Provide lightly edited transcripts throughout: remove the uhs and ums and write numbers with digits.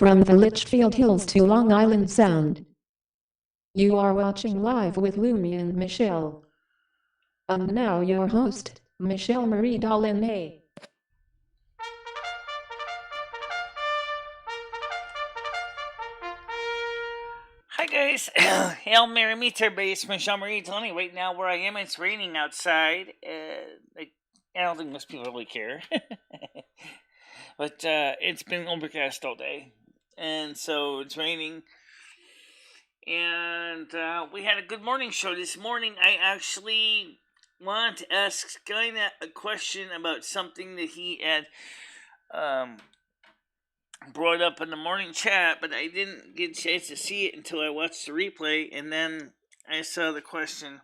from the Litchfield Hills to Long Island Sound. You are watching Live with Lumi and Michele. And now your host, MicheleMarieDalene. Hi guys, Hail Mary meets everybody. It's MicheleMarieDalene. Right now, where I am, it's raining outside. I don't think most people really care, but it's been overcast all day, and so it's raining. And we had a good morning show this morning. I actually want to ask Skynet a question about something that he had brought up in the morning chat, but I didn't get a chance to see it until I watched the replay, and then I saw the question.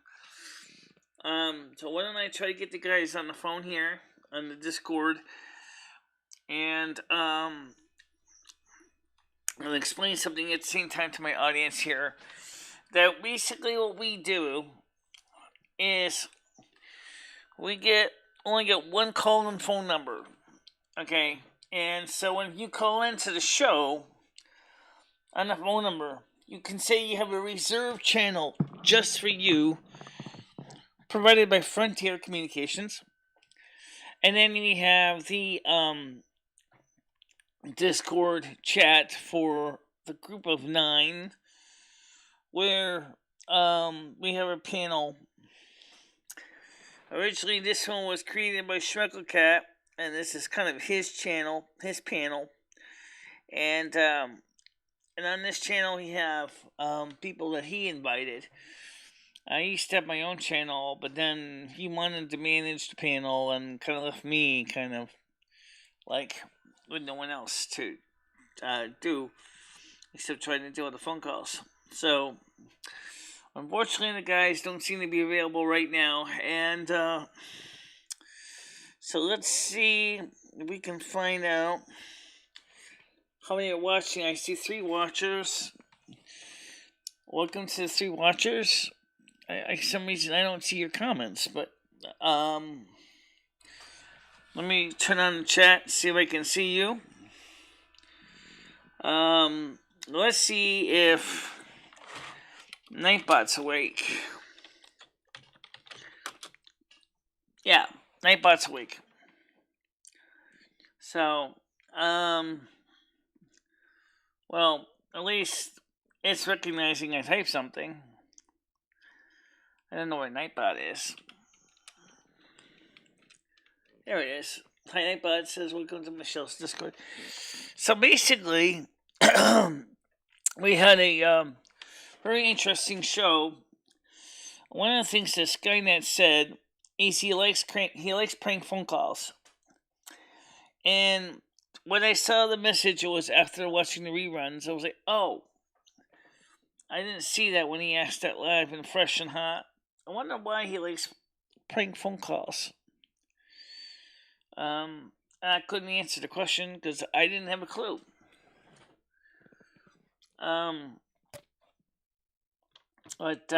So why don't I try to get the guys on the phone here on the Discord, and I'll explain something at the same time to my audience here. That basically what we do is we only get one call and phone number, okay? And so when you call into the show on the phone number, you can say you have a reserved channel just for you, provided by Frontier Communications. And then we have the Discord chat for the group of 9, where we have a panel. Originally, this one was created by Schmecklecat, and this is kind of his channel, his panel. And on this channel, we have people that he invited. I used to have my own channel, but then he wanted to manage the panel and kind of left me kind of like with no one else to do except trying to deal with the phone calls. So, unfortunately, the guys don't seem to be available right now, and so let's see if we can find out how many are watching. I see 3 watchers. Welcome to the 3 watchers. For some reason, I don't see your comments, but let me turn on the chat, see if I can see you. Let's see if Nightbot's awake. Yeah, Nightbot's awake. So, well, at least it's recognizing I typed something. I don't know where Nightbot is. There it is. Hi, Nightbot says, welcome to Michele's Discord. So basically, we had a very interesting show. One of the things that Skynet said is he likes prank phone calls. And when I saw the message, it was after watching the reruns. I was like, oh, I didn't see that when he asked that live and fresh and hot. I wonder why he likes prank phone calls. I couldn't answer the question because I didn't have a clue. But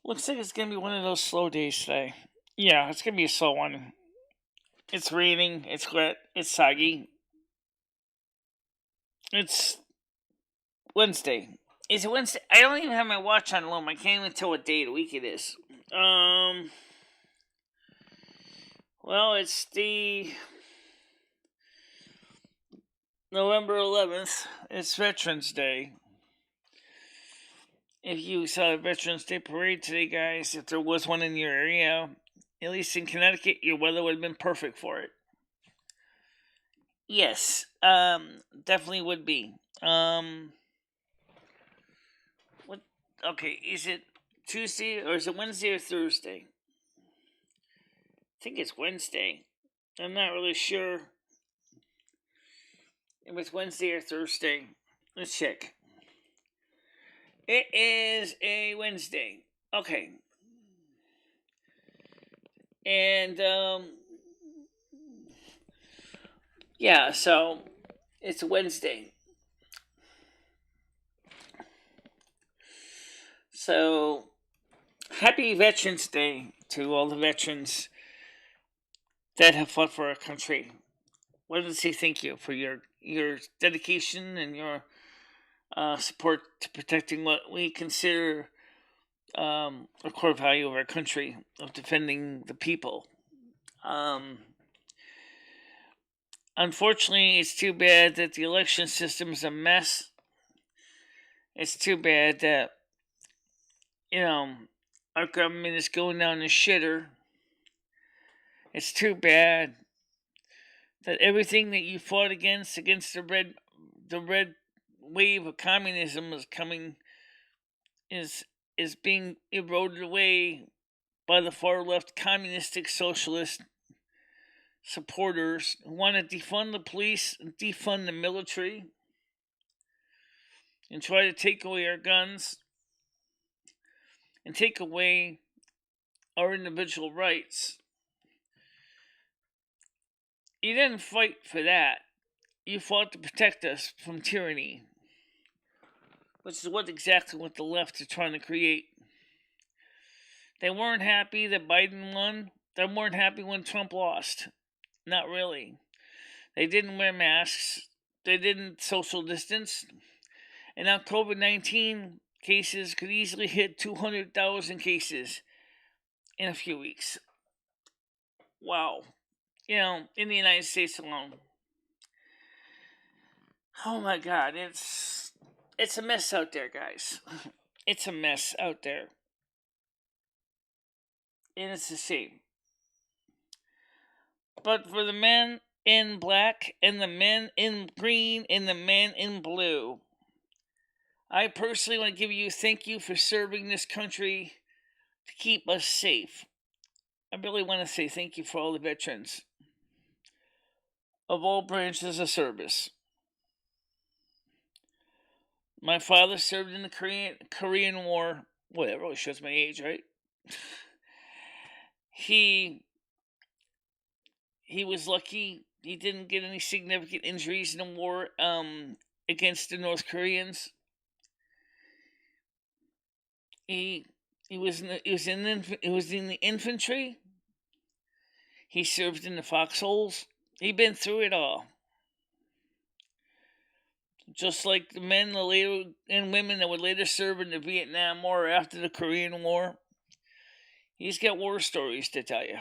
looks like it's gonna be one of those slow days today. Yeah, it's gonna be a slow one. It's raining. It's wet. It's soggy. It's Wednesday. Is it Wednesday? I don't even have my watch on low. I can't even tell what day of the week it is. Well, it's the November 11th. It's Veterans Day. If you saw the Veterans Day parade today, guys, if there was one in your area, at least in Connecticut, your weather would have been perfect for it. Yes, definitely would be. What? Okay, is it Tuesday or is it Wednesday or Thursday? I think it's Wednesday. I'm not really sure if it's Wednesday or Thursday. Let's check. It is a Wednesday. Okay. And, yeah, so it's Wednesday. So, happy Veterans Day to all the veterans that have fought for our country. wanted to say thank you for your dedication and your support to protecting what we consider a core value of our country, of defending the people. Unfortunately, it's too bad that the election system is a mess. It's too bad that, our government is going down the shitter. It's too bad that everything that you fought against the red wave of communism is being eroded away by the far left communistic socialist supporters who want to defund the police and defund the military and try to take away our guns and take away our individual rights. You didn't fight for that. You fought to protect us from tyranny, which is exactly what the left are trying to create. They weren't happy that Biden won. They weren't happy when Trump lost. Not really. They didn't wear masks. They didn't social distance. And now COVID-19 cases could easily hit 200,000 cases in a few weeks. Wow. In the United States alone. Oh my God, it's a mess out there, guys. It's a mess out there. And it's a shame. But for the men in black and the men in green and the men in blue, I personally want to give you thank you for serving this country to keep us safe. I really want to say thank you for all the veterans of all branches of service. My father served in the Korean War. Well, that really shows my age, right? He was lucky. He didn't get any significant injuries in the war against the North Koreans. He was in the infantry. He served in the foxholes. He'd been through it all. Just like the men and women that would later serve in the Vietnam War after the Korean War. He's got war stories to tell you.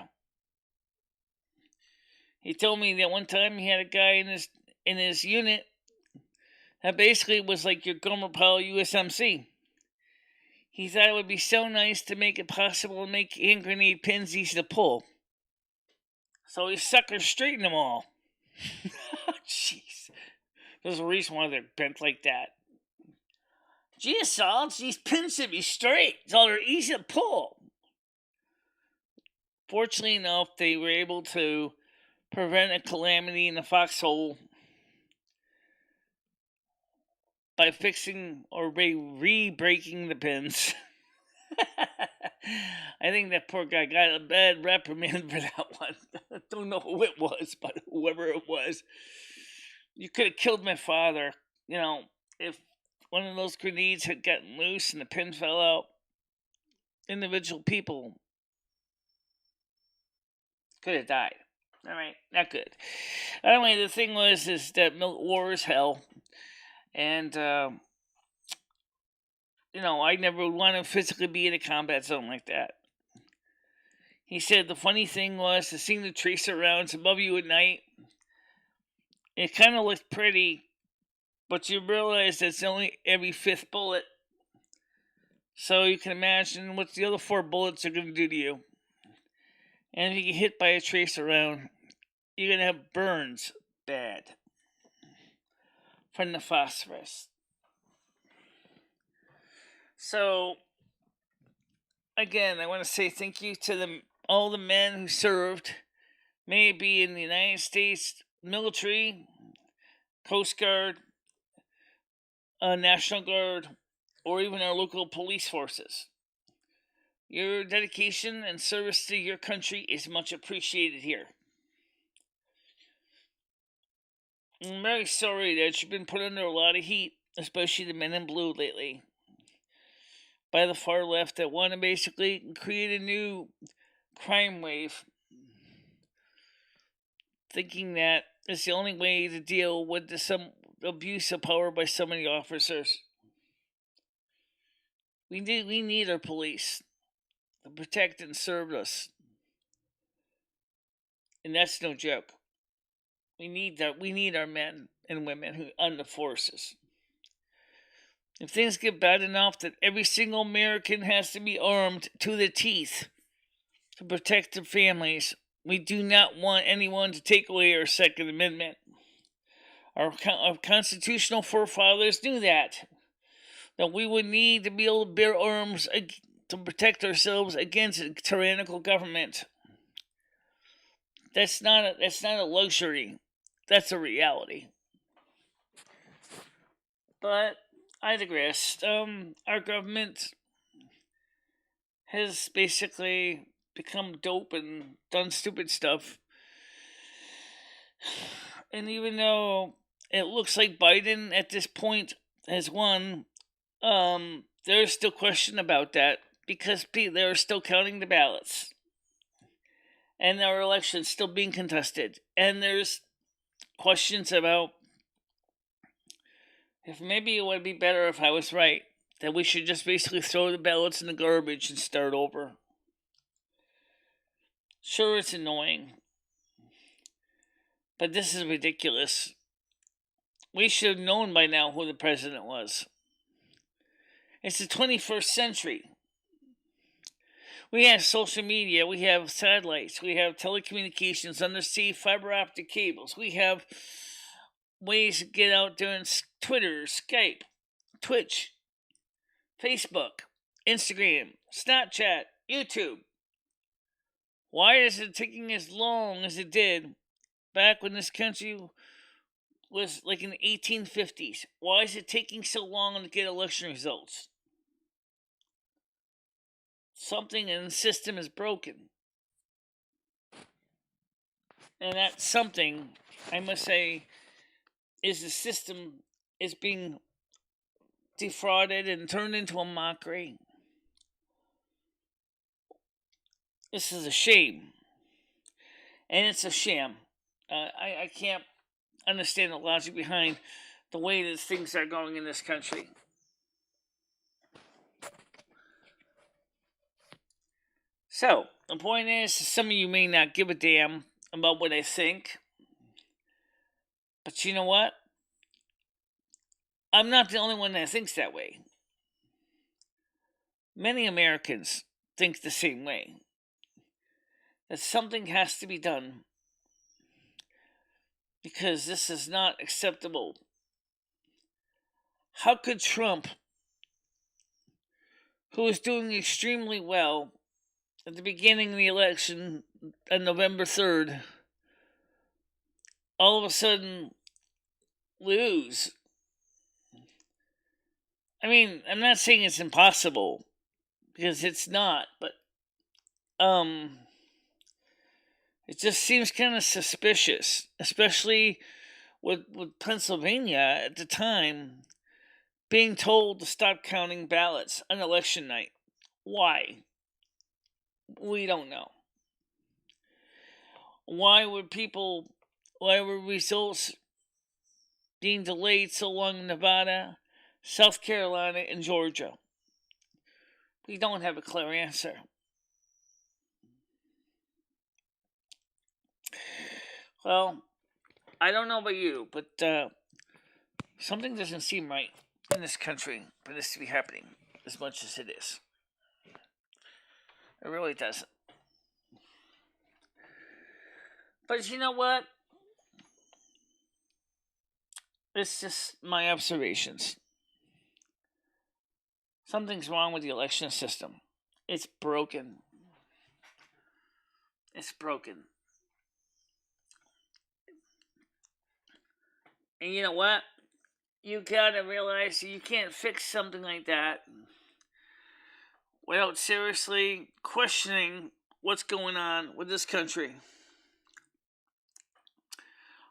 He told me that one time he had a guy in his unit that basically was like your Gomer Pyle USMC. He thought it would be so nice to make it possible to make hand grenade pins easy to pull. So he sucker straightened them all. Jeez. There's a reason why they're bent like that. Gee, Sarge, these pins should be straight, so they're easy to pull. Fortunately enough, they were able to prevent a calamity in the foxhole by fixing or re-breaking the pins. I think that poor guy got a bad reprimand for that one. I don't know who it was, but whoever it was. You could have killed my father. If one of those grenades had gotten loose and the pin fell out, individual people could have died. All right, not good. Anyway, the thing is that war is hell. And, I never would want to physically be in a combat zone like that. He said the funny thing was to see the tracer rounds above you at night. It kind of looked pretty, but you realize it's only every fifth bullet. So you can imagine what the other 4 bullets are going to do to you. And if you get hit by a tracer round, you're going to have burns bad from the phosphorus. So, again, I want to say thank you to all the men who served, may it be in the United States military, Coast Guard, National Guard, or even our local police forces. Your dedication and service to your country is much appreciated here. I'm very sorry that you've been put under a lot of heat, especially the men in blue lately, by the far left that want to basically create a new crime wave, thinking that It's the only way to deal with some abuse of power by so many officers. We need our police to protect and serve us, and that's no joke. We need that. We need our men and women who on the forces. If things get bad enough that every single American has to be armed to the teeth to protect their families, we do not want anyone to take away our Second Amendment. Our constitutional forefathers knew that we would need to be able to bear arms to protect ourselves against a tyrannical government. That's not a luxury. That's a reality. But I digress. Our government has basically become dope and done stupid stuff. And even though it looks like Biden at this point has won, there's still question about that because they're still counting the ballots. And our election's still being contested. And there's questions about if maybe it would be better if I was right, that we should just basically throw the ballots in the garbage and start over. Sure, it's annoying, but this is ridiculous. We should have known by now who the president was. It's the 21st century. We have social media, we have satellites, we have telecommunications, undersea fiber optic cables, we have ways to get out there on Twitter, Skype, Twitch, Facebook, Instagram, Snapchat, YouTube. Why is it taking as long as it did back when this country was like in the 1850s? Why is it taking so long to get election results? Something in the system is broken. And that something, I must say, is the system is being defrauded and turned into a mockery. This is a shame. And it's a sham. I can't understand the logic behind the way that things are going in this country. So, the point is, some of you may not give a damn about what I think. But you know what? I'm not the only one that thinks that way. Many Americans think the same way. That something has to be done. Because this is not acceptable. How could Trump, who was doing extremely well at the beginning of the election on November 3rd, all of a sudden lose? I mean, I'm not saying it's impossible, because it's not, but it just seems kind of suspicious, especially with Pennsylvania at the time being told to stop counting ballots on election night. Why? We don't know. Why were results being delayed so long in Nevada, South Carolina, and Georgia? We don't have a clear answer. Well, I don't know about you, but something doesn't seem right in this country for this to be happening as much as it is. It really doesn't. But you know what? It's just my observations. Something's wrong with the election system. It's broken. It's broken. And you know what? You gotta realize you can't fix something like that without seriously questioning what's going on with this country.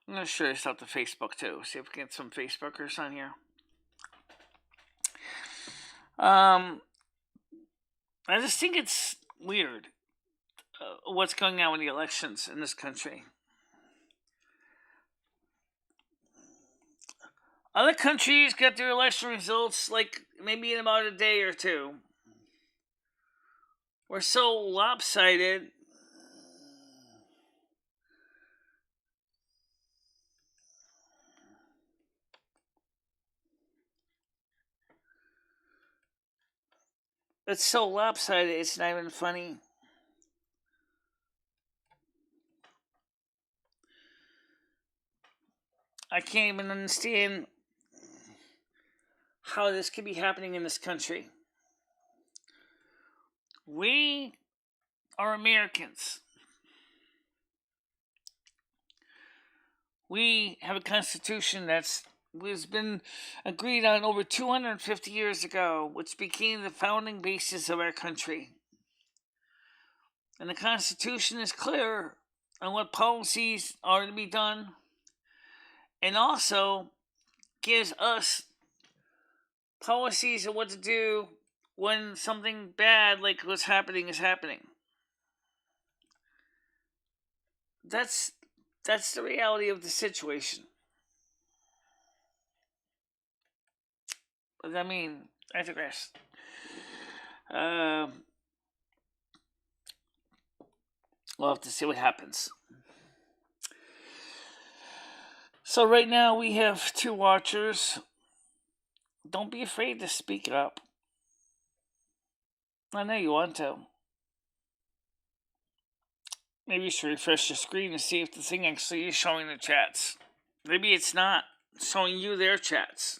I'm gonna share this out to Facebook too. See if we can get some Facebookers on here. I just think it's weird what's going on with the elections in this country. Other countries get their election results like maybe in about a day or two. We're so lopsided. It's so lopsided, it's not even funny. I can't even understand how this could be happening in this country. We are Americans. We have a constitution that's was been agreed on over 250 years ago, which became the founding basis of our country. And the Constitution is clear on what policies are to be done, and also gives us policies of what to do when something bad like what's happening is happening. That's the reality of the situation. But I mean, I digress. We'll have to see what happens. So right now we have 2 watchers. Don't be afraid to speak up. I know you want to. Maybe you should refresh your screen to see if the thing actually is showing the chats. Maybe it's not showing you their chats.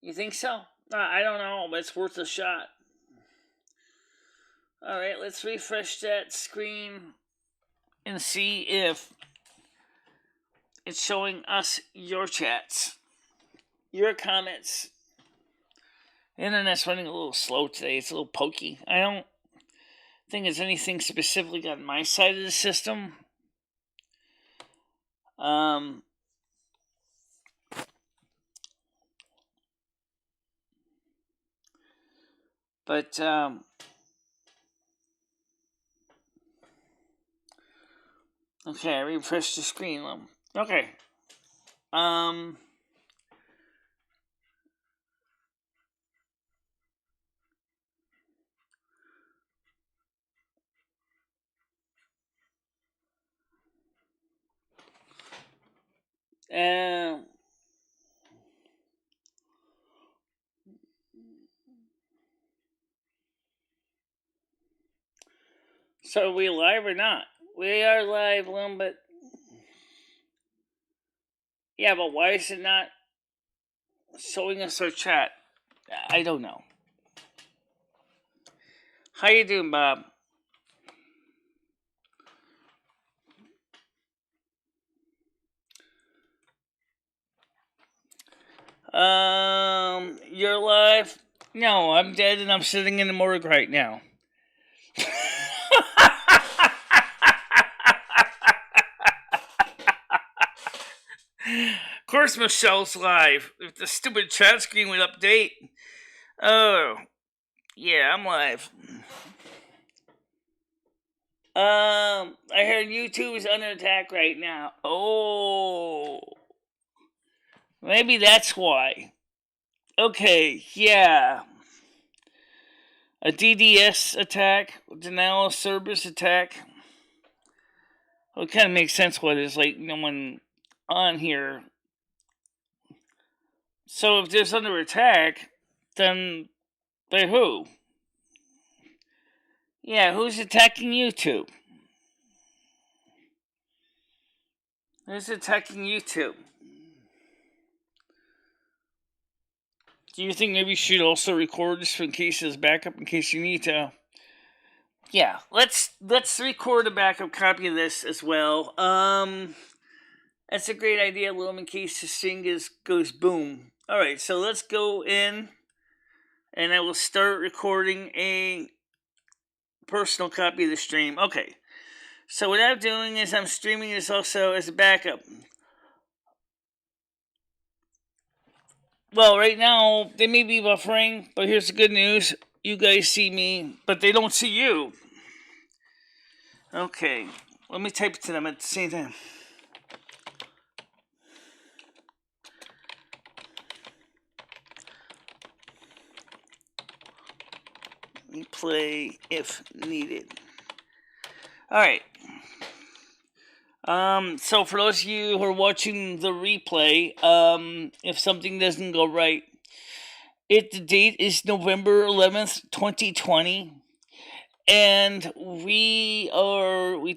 You think so? I don't know, but it's worth a shot. Alright, let's refresh that screen and see if it's showing us your chats, your comments. The internet's running a little slow today. It's a little pokey. I don't think it's anything specifically on my side of the system. But okay, I refreshed the screen. Okay. So are we live or not? We are live a little bit. Yeah, but why is it not showing us our chat? I don't know. How you doing, Bob? You're live? No, I'm dead and I'm sitting in the morgue right now. Of course Michelle's live. If the stupid chat screen would update. Oh, yeah, I'm live. I heard YouTube is under attack right now. Oh, maybe that's why. Okay, yeah. A DDS attack, denial of service attack. Well, it kind of makes sense what is like no one on here. So if there's under attack, then by who? Yeah, who's attacking YouTube? Who's attacking YouTube? Do you think maybe you should also record this in case as backup in case you need to? Yeah, let's record a backup copy of this as well. That's a great idea, Lum, in case this thing goes boom. Alright, so let's go in and I will start recording a personal copy of the stream. Okay. So what I'm doing is I'm streaming this also as a backup. Well, right now, they may be buffering, but here's the good news. You guys see me, but they don't see you. Okay, let me type it to them at the same time. replay if needed. Alright. So for those of you who are watching the replay, if something doesn't go right, the date is November 11th, 2020. And we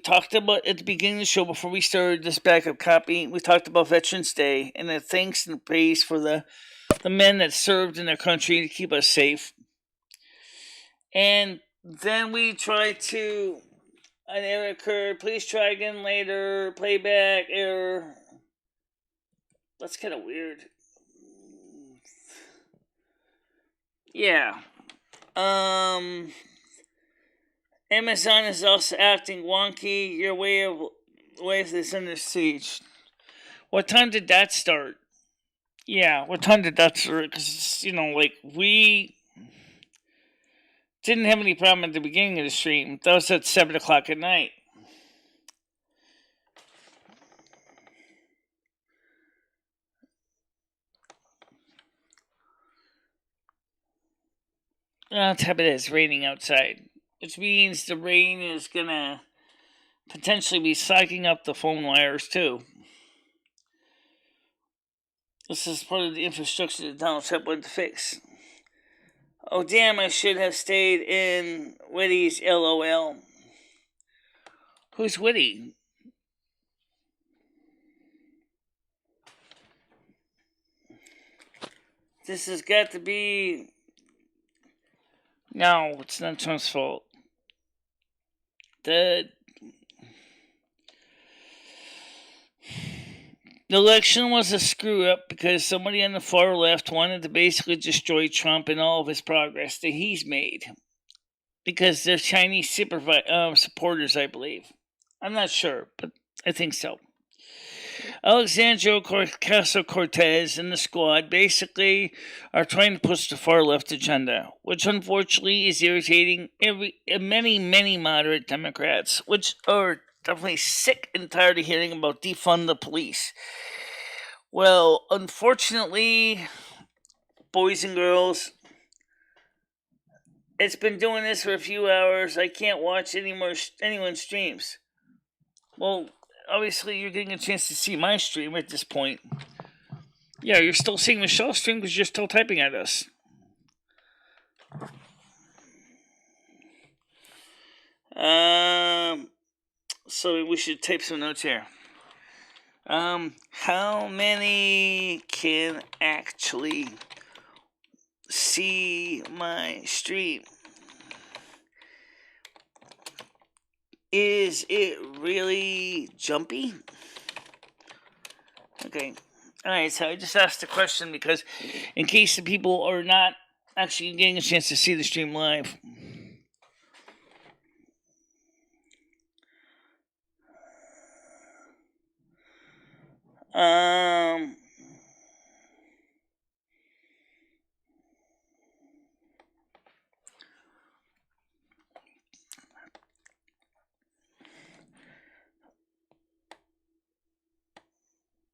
talked about at the beginning of the show, before we started this backup copy, we talked about Veterans Day and the thanks and praise for the men that served in their country to keep us safe. And then we tried to, an error occurred, please try again later, playback error. That's kind of weird. Yeah. Amazon is also acting wonky. Your wave is under siege. What time did that start? Yeah, what time did that start? Because, we didn't have any problem at the beginning of the stream. That was at 7 o'clock at night. That's how it is, raining outside. Which means the rain is going to potentially be sucking up the phone wires, too. This is part of the infrastructure that Donald Trump wanted to fix. Oh, damn, I should have stayed in Witty's LOL. Who's Witty? This has got to be... No, it's not Trump's fault. The election was a screw up because somebody on the far left wanted to basically destroy Trump and all of his progress that he's made. Because they're Chinese supporters, I believe. I'm not sure, but I think so. Alexandria Ocasio-Cortez and the squad basically are trying to push the far left agenda, which unfortunately is irritating many, many moderate Democrats, which are definitely sick and tired of hearing about defund the police. Well, unfortunately, boys and girls, it's been doing this for a few hours. I can't watch anyone's streams. Well, obviously, you're getting a chance to see my stream at this point. Yeah, you're still seeing Michelle's stream because you're still typing at us. So we should type some notes here. How many can actually see my stream? Is it really jumpy? Okay. Alright, so I just asked the question because in case the people are not actually getting a chance to see the stream live.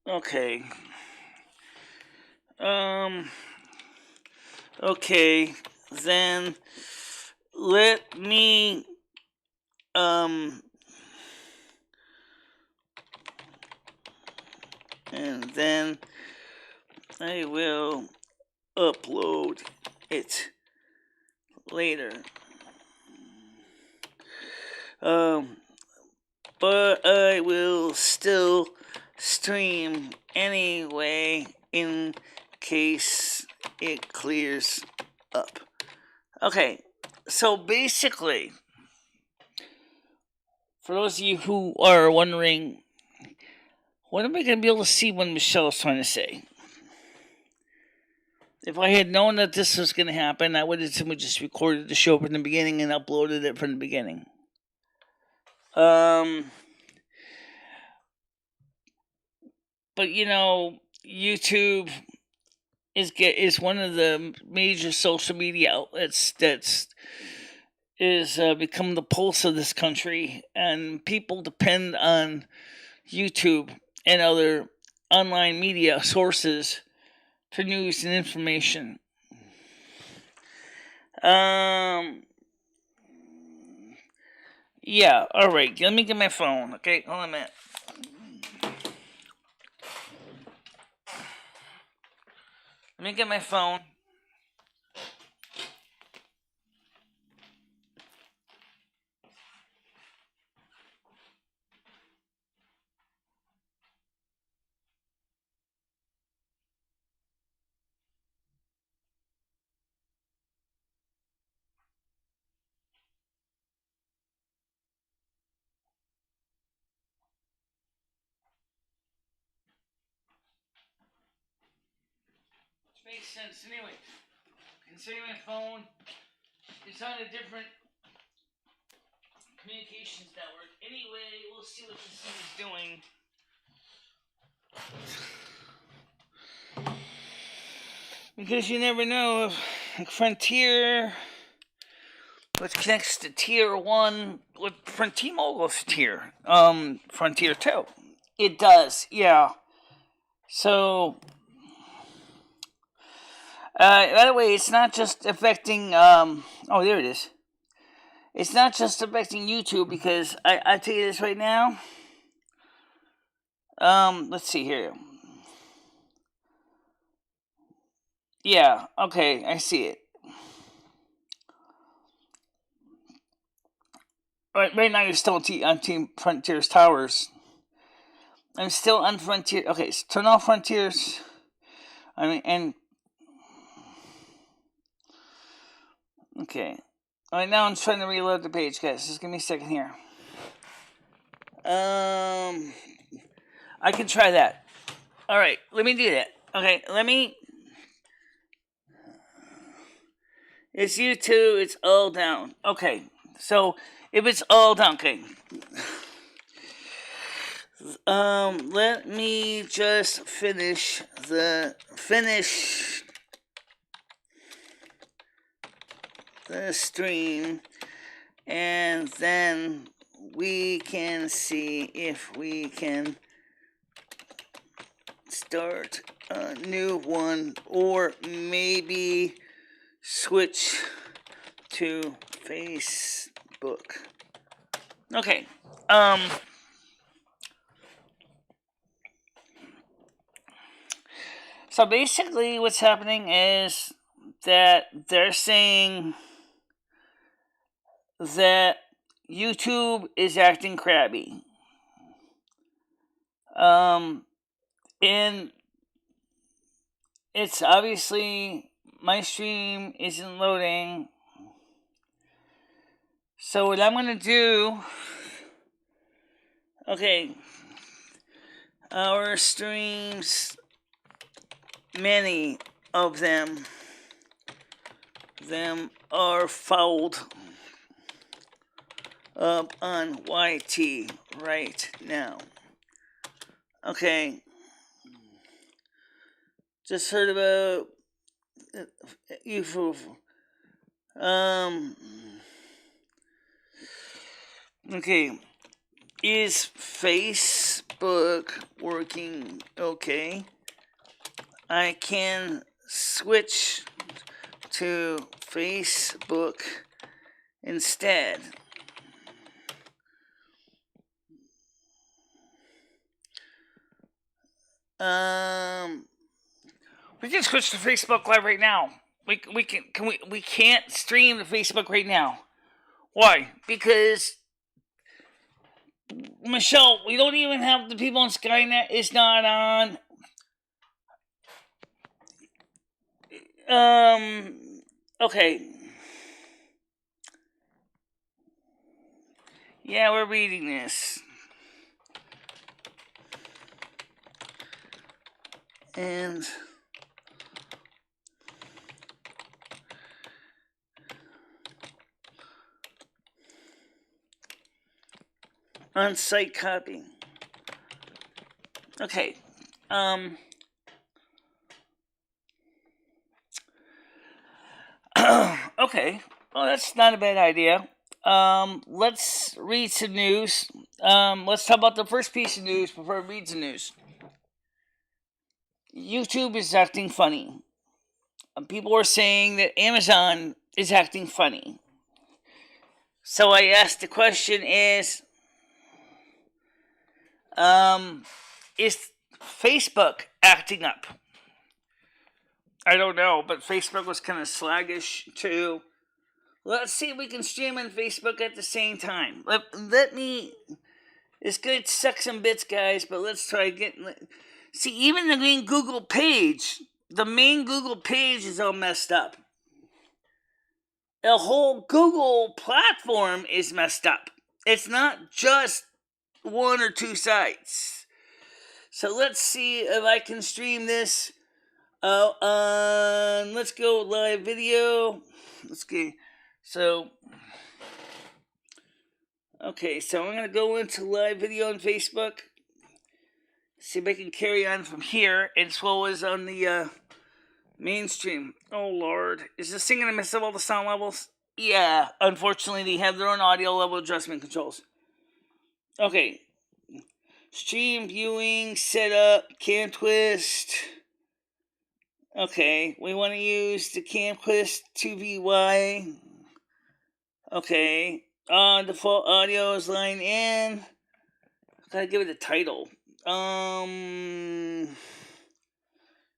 Okay. Okay, then let me and then I will upload it later. But I will still stream anyway in case it clears up. Okay, so basically, for those of you who are wondering, what am I going to be able to see when Michelle is trying to say? If I had known that this was going to happen, I would have simply just recorded the show from the beginning and uploaded it from the beginning. But YouTube is one of the major social media outlets that's become the pulse of this country, and people depend on YouTube and other online media sources for news and information. Yeah, alright, let me get my phone, okay? Hold on a minute. Let me get my phone. Which makes sense anyway. Considering my phone is on a different communications network. Anyway, we'll see what this thing is doing. Because you never know if like Frontier, which connects to Tier 1, with T-Mobile's tier, Frontier 2. It does, yeah. So, by the way, it's not just affecting, oh, there it is. It's not just affecting YouTube, because I tell you this right now. Let's see here. Yeah, okay, I see it. Right now you're still on Team Frontier's towers. I'm still on Frontier. Okay, so turn off Frontiers. I mean, and okay. All right, now I'm trying to reload the page, guys. Just give me a second here. I can try that. All right, let me do that. Okay, let me. It's YouTube. It's all down. Okay, so if it's all down, okay. Let me just finish the stream, and then we can see if we can start a new one, or maybe switch to Facebook. Okay. So basically what's happening is that they're saying that YouTube is acting crabby. And it's obviously my stream isn't loading. So what I'm gonna do, okay, our streams, many of them are fouled up on YT right now. Okay. Just heard about UFO. Okay. Is Facebook working okay? I can switch to Facebook instead. We can switch to Facebook Live right now. We can't stream to Facebook right now. Why? Because Michelle, we don't even have the people on Skynet. It's not on. Okay. Yeah, we're reading this. And on-site copy. Okay. Okay. Well, that's not a bad idea. Let's read some news. Let's talk about the first piece of news before I read some news. YouTube is acting funny. People are saying that Amazon is acting funny. So I asked the question is Facebook acting up? I don't know, but Facebook was kind of sluggish too. Let's see if we can stream on Facebook at the same time. Let me. It's gonna suck some bits, guys, but let's try getting. See, even the main Google page, is all messed up. The whole Google platform is messed up. It's not just one or two sites. So let's see if I can stream this. Let's go live video. Let's go. So, okay, so I'm gonna go into live video on Facebook. See if I can carry on from here as well as on the mainstream. Oh Lord, is this thing gonna mess up all the sound levels? Yeah, unfortunately they have their own audio level adjustment controls. Okay, stream viewing setup, cam twist. Okay, we want to use the cam twist 2VY. Okay, default audio is line in. Gotta give it a title.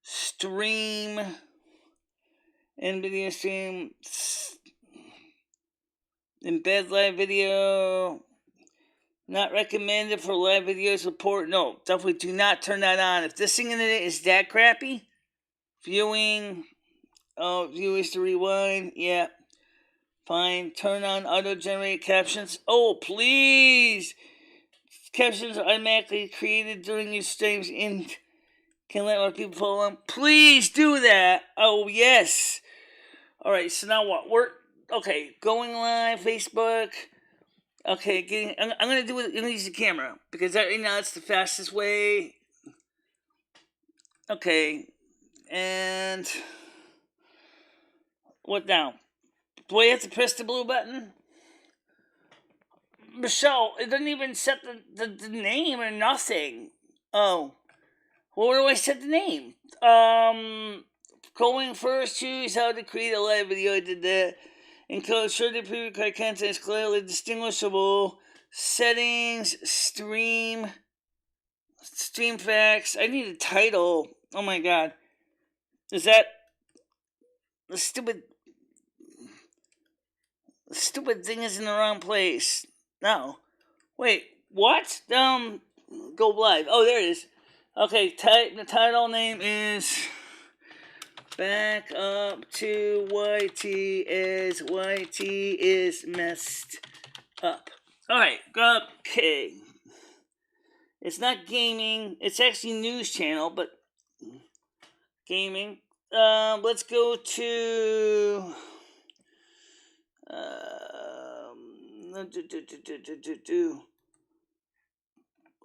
Stream and video stream. Embed live video. Not recommended for live video support. No, definitely do not turn that on. If this thing in it is that crappy, viewing. Oh, viewers to rewind. Yeah. Fine. Turn on auto-generate captions. Oh, please. Captions are automatically created during your streams and can let more people follow them. Please do that. Oh, yes. All right, so now what? We're, okay, going live, Facebook. Okay, I'm going to do it. I'm going to use the camera because right now it's the fastest way. Okay, and what now? Do I have to press the blue button? Michelle, it doesn't even set the name or nothing. Oh. Well, where do I set the name? Going first, choose how to create a live video. I did that. Encode sure the pre-recorded content is clearly distinguishable. Settings, stream facts. I need a title. Oh my god. Is that the stupid thing is in the wrong place? No. Wait, what? Go live. Oh, there it is. Okay, the title name is Back Up to YT as YT is messed up. Alright, okay. It's not gaming. It's actually news channel, but gaming. Let's go to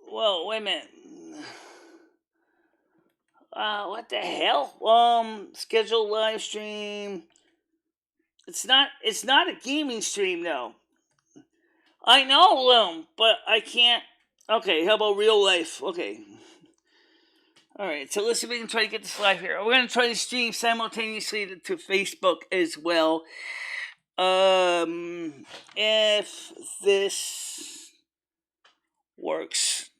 Whoa, wait a minute. What the hell? Schedule live stream. It's not a gaming stream though. I know, but I can't. Okay, how about real life? Okay. Alright, so let's see if we can try to get this live here. We're going to try to stream simultaneously to Facebook as well. If this works.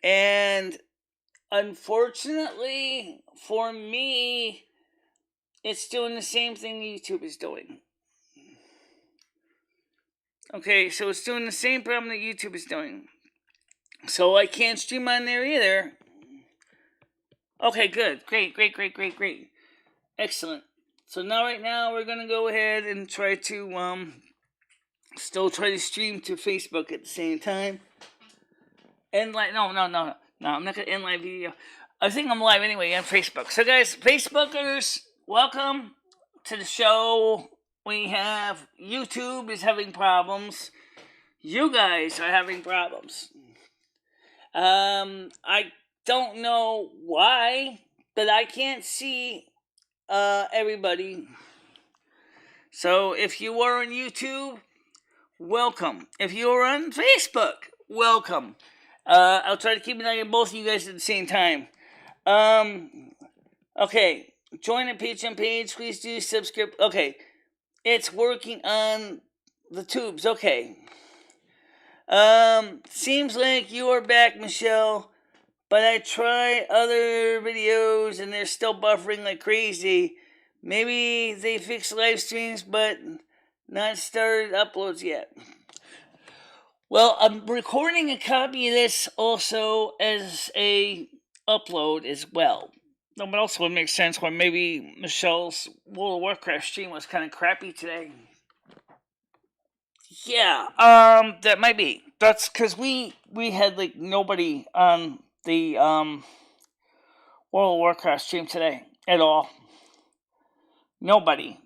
And unfortunately, for me, it's doing the same thing YouTube is doing. Okay, so it's doing the same problem that YouTube is doing. So I can't stream on there either. Okay, good. Great. Excellent. So right now we're going to go ahead and try to still try to stream to Facebook at the same time. End live. No. I'm not going to end live video. I think I'm live anyway on Facebook. So guys, Facebookers, welcome to the show. We have YouTube is having problems. You guys are having problems. I don't know why, but I can't see everybody. So if you are on YouTube, welcome. If you are on Facebook, welcome. I'll try to keep an eye on both of you guys at the same time. Okay, join the Patreon page. Please do subscribe. Okay, It's working on the tubes. Okay. Seems like you are back, Michelle. But I try other videos and they're still buffering like crazy. Maybe they fixed live streams, but not started uploads yet. Well, I'm recording a copy of this also as a upload as well. No, but also it makes sense why maybe Michelle's World of Warcraft stream was kind of crappy today. Yeah, that might be. That's because we had like nobody on the World of Warcraft stream today at all. Nobody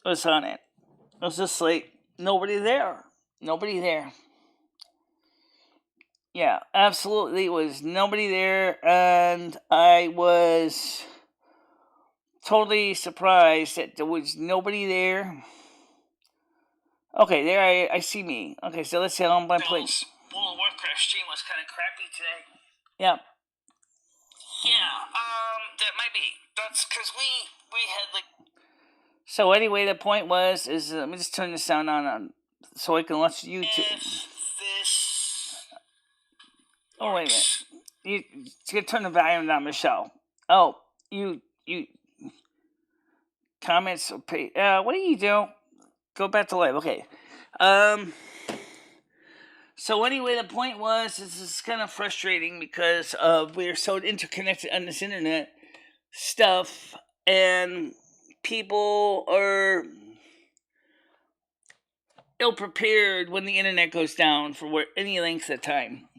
was on it. It was just like nobody there. Nobody there. Yeah, absolutely was nobody there, and I was totally surprised that there was nobody there. Okay, there I see me. Okay, so let's see how I'm playing. World of Warcraft stream was kind of crappy today. Yeah. Yeah, that might be. That's because we had like. So anyway, the point was let me just turn the sound on so I can watch YouTube. If this. Oh wait a minute. You turn the volume down, Michelle. Oh, you comments. What do you do? Go back to live. Okay. So anyway, the point was this is kind of frustrating because we're so interconnected on this internet stuff, and people are ill prepared when the internet goes down for any length of time.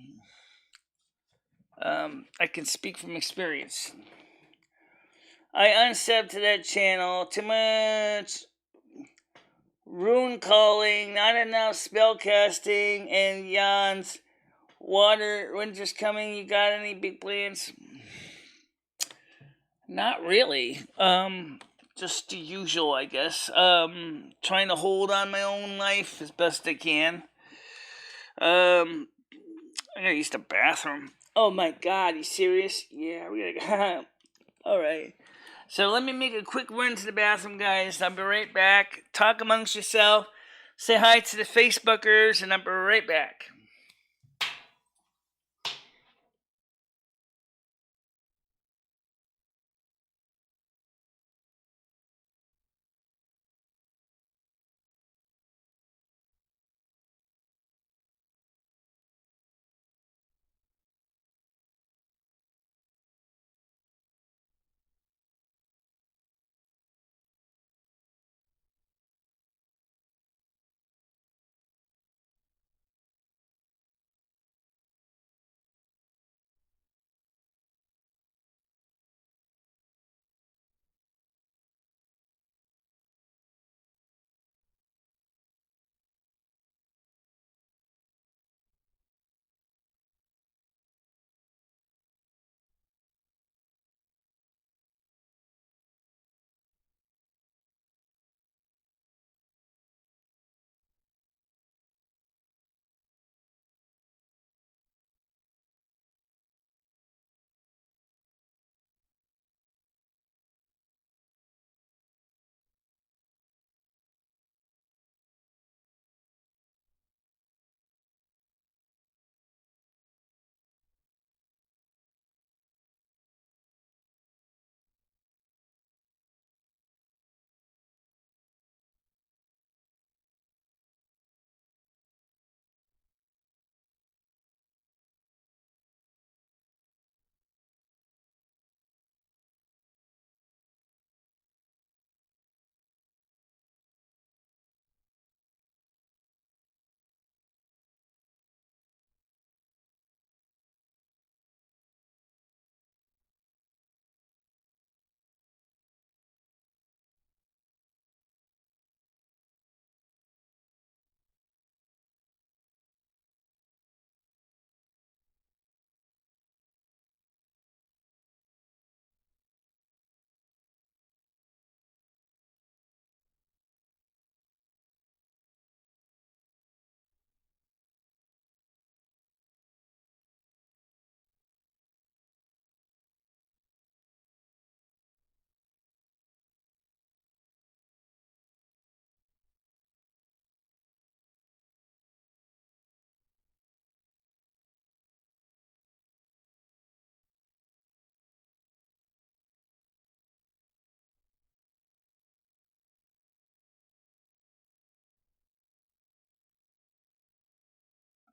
I can speak from experience. I unsubbed to that channel. Too much rune calling, not enough spell casting, and yawns. Winter's coming. You got any big plans? Not really. Just the usual, I guess. Trying to hold on my own life as best I can. I gotta use the bathroom. Oh my god, you serious? Yeah, we gotta go. Alright. So let me make a quick run to the bathroom, guys. I'll be right back. Talk amongst yourself. Say hi to the Facebookers, and I'll be right back.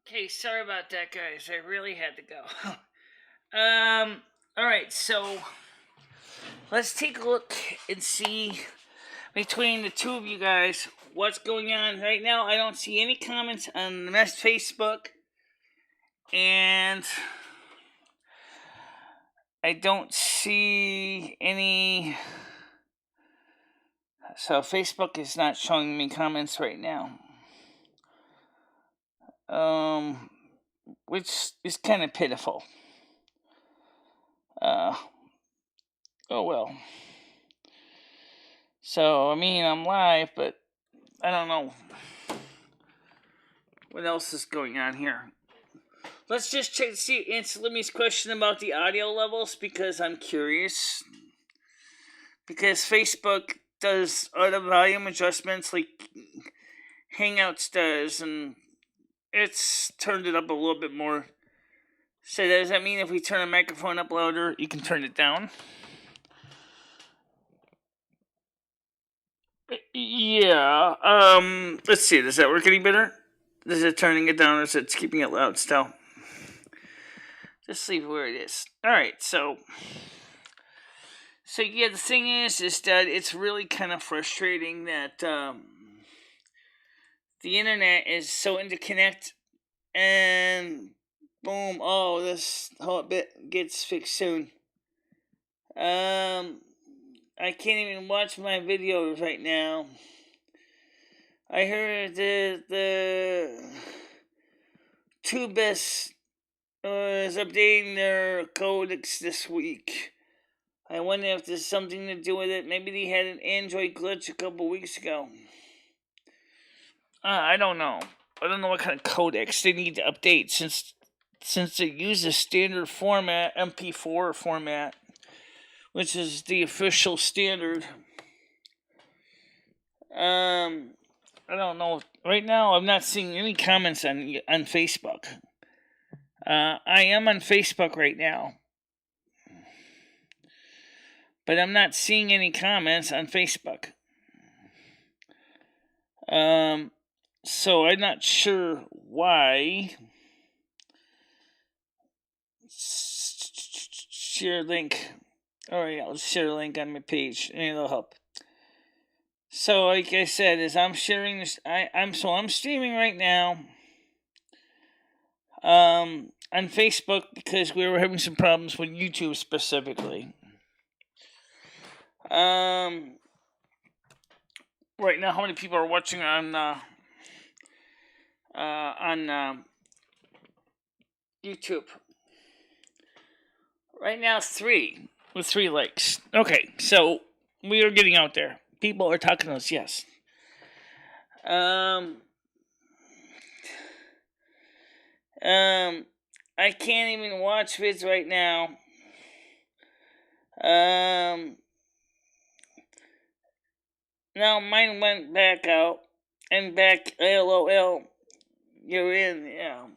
Okay, sorry about that, guys. I really had to go. All right, so let's take a look and see between the two of you guys what's going on right now. I don't see any comments on the Facebook, and I don't see any. So Facebook is not showing me comments right now. Which is kind of pitiful. Oh well. So, I mean, I'm live, but I don't know what else is going on here. Let's just check to see, answer Limmy's question about the audio levels, because I'm curious. Because Facebook does audio volume adjustments like Hangouts does, and it's turned it up a little bit more. So does that mean if we turn a microphone up louder, you can turn it down? Yeah. Let's see. Does that work any better? Is it turning it down, or is it keeping it loud still? Just leave it where it is. Alright, so yeah, the thing is that it's really kind of frustrating that the internet is so interconnected, and boom, this whole bit gets fixed soon. I can't even watch my videos right now. I heard the Tubis is updating their codecs this week. I wonder if there's something to do with it. Maybe they had an Android glitch a couple weeks ago. I don't know. I don't know what kind of codecs they need to update since they use a standard format, MP4 format, which is the official standard. I don't know. Right now, I'm not seeing any comments on Facebook. I am on Facebook right now, but I'm not seeing any comments on Facebook. So I'm not sure why. Share link. Alright, I'll share a link on my page, and it'll help. So, like I said, as I'm sharing this, I'm streaming right now. On Facebook, because we were having some problems with YouTube specifically. Right now, how many people are watching on YouTube? Right now, 3 with 3 likes. Okay, so we are getting out there. People are talking to us. Yes. I can't even watch vids right now. Now mine went back out. And back, LOL. You're in, yeah.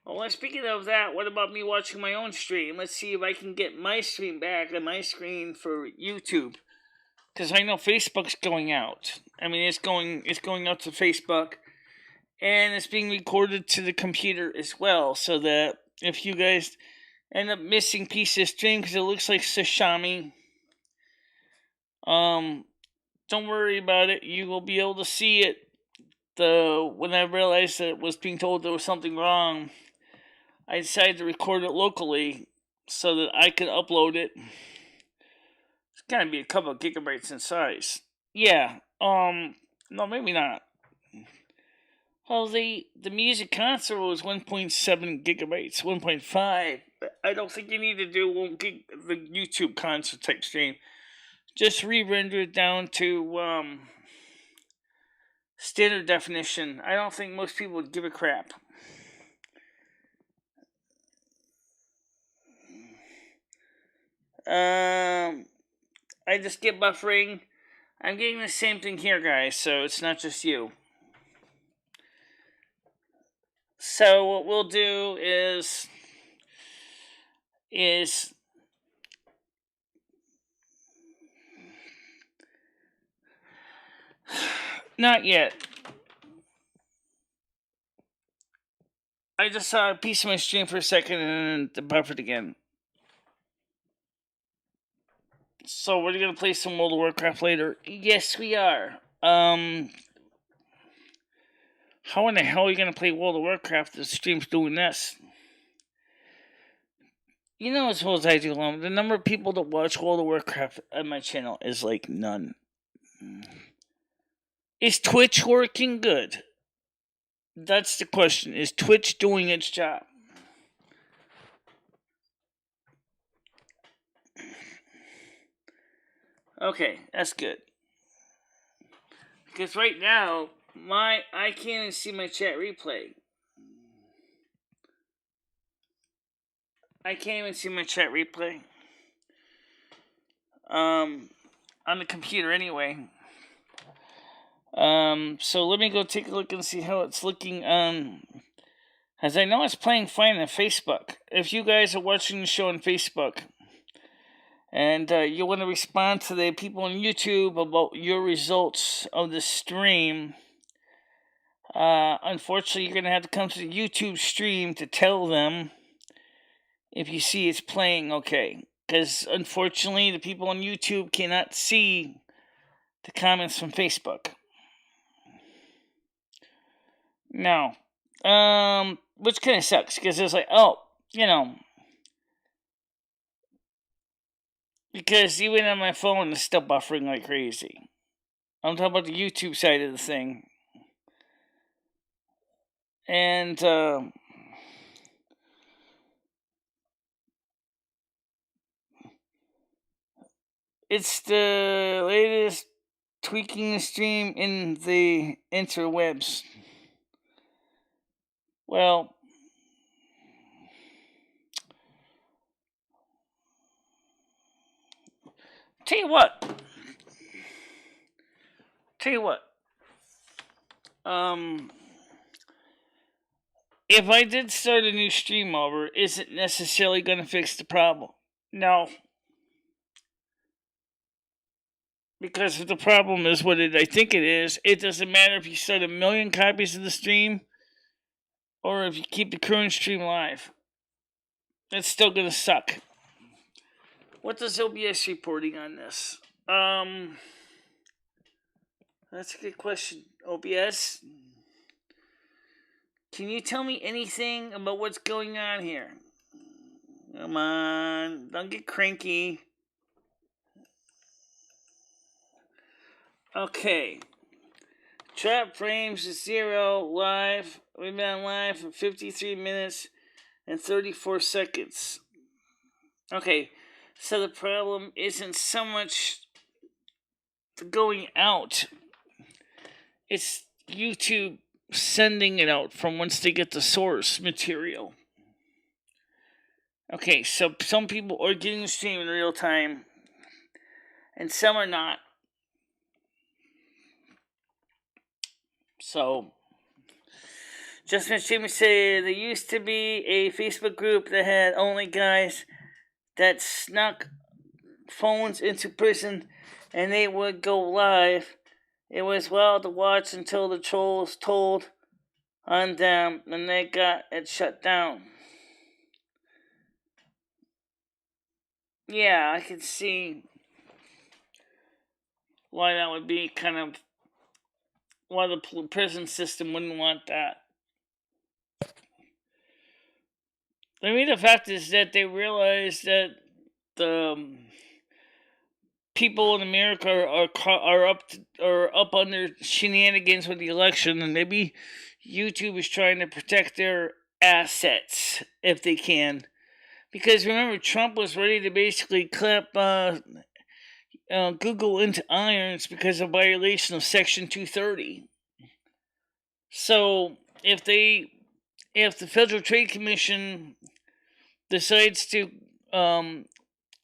Well, speaking of that, what about me watching my own stream? Let's see if I can get my stream back on my screen for YouTube. Because I know Facebook's going out. I mean, it's going out to Facebook. And it's being recorded to the computer as well. So that if you guys end up missing pieces of stream because it looks like Sashami, don't worry about it. You will be able to see it. When I realized that it was being told there was something wrong, I decided to record it locally so that I could upload it. It's gonna be a couple of gigabytes in size. Yeah. No, maybe not. Well, the music console was 1.7 gigabytes, 1.5. But I don't think you need to do the YouTube console type stream. Just re-render it down to standard definition. I don't think most people would give a crap. I just get buffering. I'm getting the same thing here, guys, so it's not just you. So what we'll do is not yet. I just saw a piece of my stream for a second and it buffered again. So we're gonna play some World of Warcraft later. Yes, we are. How in the hell are you gonna play World of Warcraft if the stream's doing this? You know as well as I do, the number of people that watch World of Warcraft on my channel is like none. Is Twitch working good? That's the question. Is Twitch doing its job? Okay, that's good. Because right now, I can't even see my chat replay. I can't even see my chat replay. On the computer anyway. So let me go take a look and see how it's looking. As I know it's playing fine on Facebook. If you guys are watching the show on Facebook, and you want to respond to the people on YouTube about your results of the stream, unfortunately you're going to have to come to the YouTube stream to tell them if you see it's playing okay. Because unfortunately the people on YouTube cannot see the comments from Facebook. No. Which kind of sucks, because it's like, because even on my phone it's still buffering like crazy. I'm talking about the YouTube side of the thing. And, it's the latest tweaking the stream in the interwebs. Well, tell you what. If I did start a new stream over, is it necessarily going to fix the problem? No. Because if the problem is what I think it is, it doesn't matter if you start 1 million copies of the stream or if you keep the current stream live. It's still going to suck. What does OBS reporting on this? That's a good question. OBS, can you tell me anything about what's going on here? Come on, don't get cranky. Okay. Trap frames is 0 live. We've been live for 53 minutes and 34 seconds. Okay, so the problem isn't so much the going out. It's YouTube sending it out from once they get the source material. Okay, so some people are getting the stream in real time, and some are not. So, just Jamie say there used to be a Facebook group that had only guys that snuck phones into prison, and they would go live. It was wild to watch until the trolls told on them, and they got it shut down. Yeah, I can see why that would be kind of why the prison system wouldn't want that. I mean, the fact is that they realize that the people in America are up on their shenanigans with the election, and maybe YouTube is trying to protect their assets if they can. Because remember, Trump was ready to basically clap Google into irons because of violation of Section 230. So if the Federal Trade Commission decides to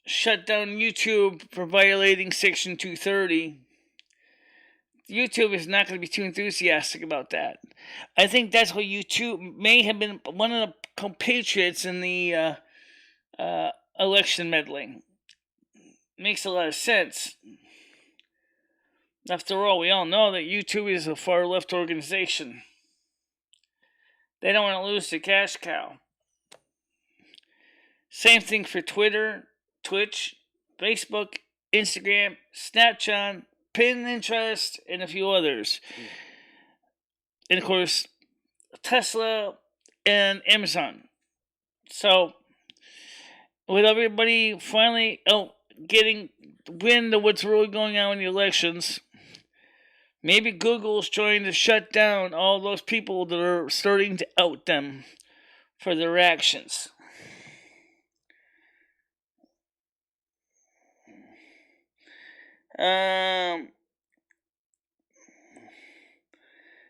shut down YouTube for violating Section 230, YouTube is not going to be too enthusiastic about that. I think that's why YouTube may have been one of the compatriots in the election meddling. Makes a lot of sense. After all, we all know that YouTube is a far left organization. They don't want to lose the cash cow. Same thing for Twitter, Twitch, Facebook, Instagram, Snapchat, Pinterest, and a few others. And of course, Tesla and Amazon. So, with everybody finally getting wind of what's really going on in the elections, maybe Google's trying to shut down all those people that are starting to out them for their actions.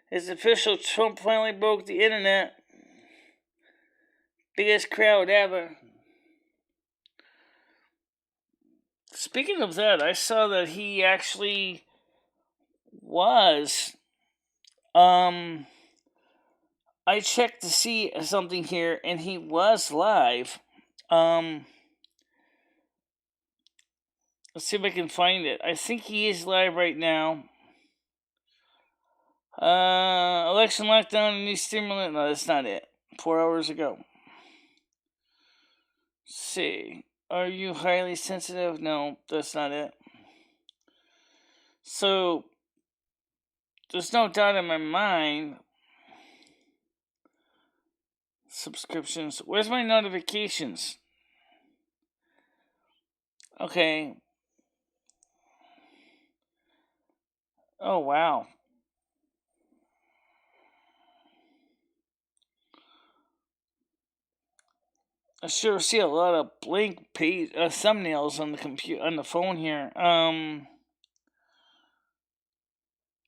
It's official. Trump finally broke the internet. Biggest crowd ever. Speaking of that, I saw that he actually was. I checked to see something here, and he was live. Let's see if I can find it. I think he is live right now. Election lockdown and new stimulant. No, that's not it. 4 hours ago. Let's see. Are you highly sensitive? No, that's not it. So, there's no doubt in my mind. Subscriptions. Where's my notifications? Okay. Oh, wow. I sure see a lot of blank page thumbnails on the computer on the phone here.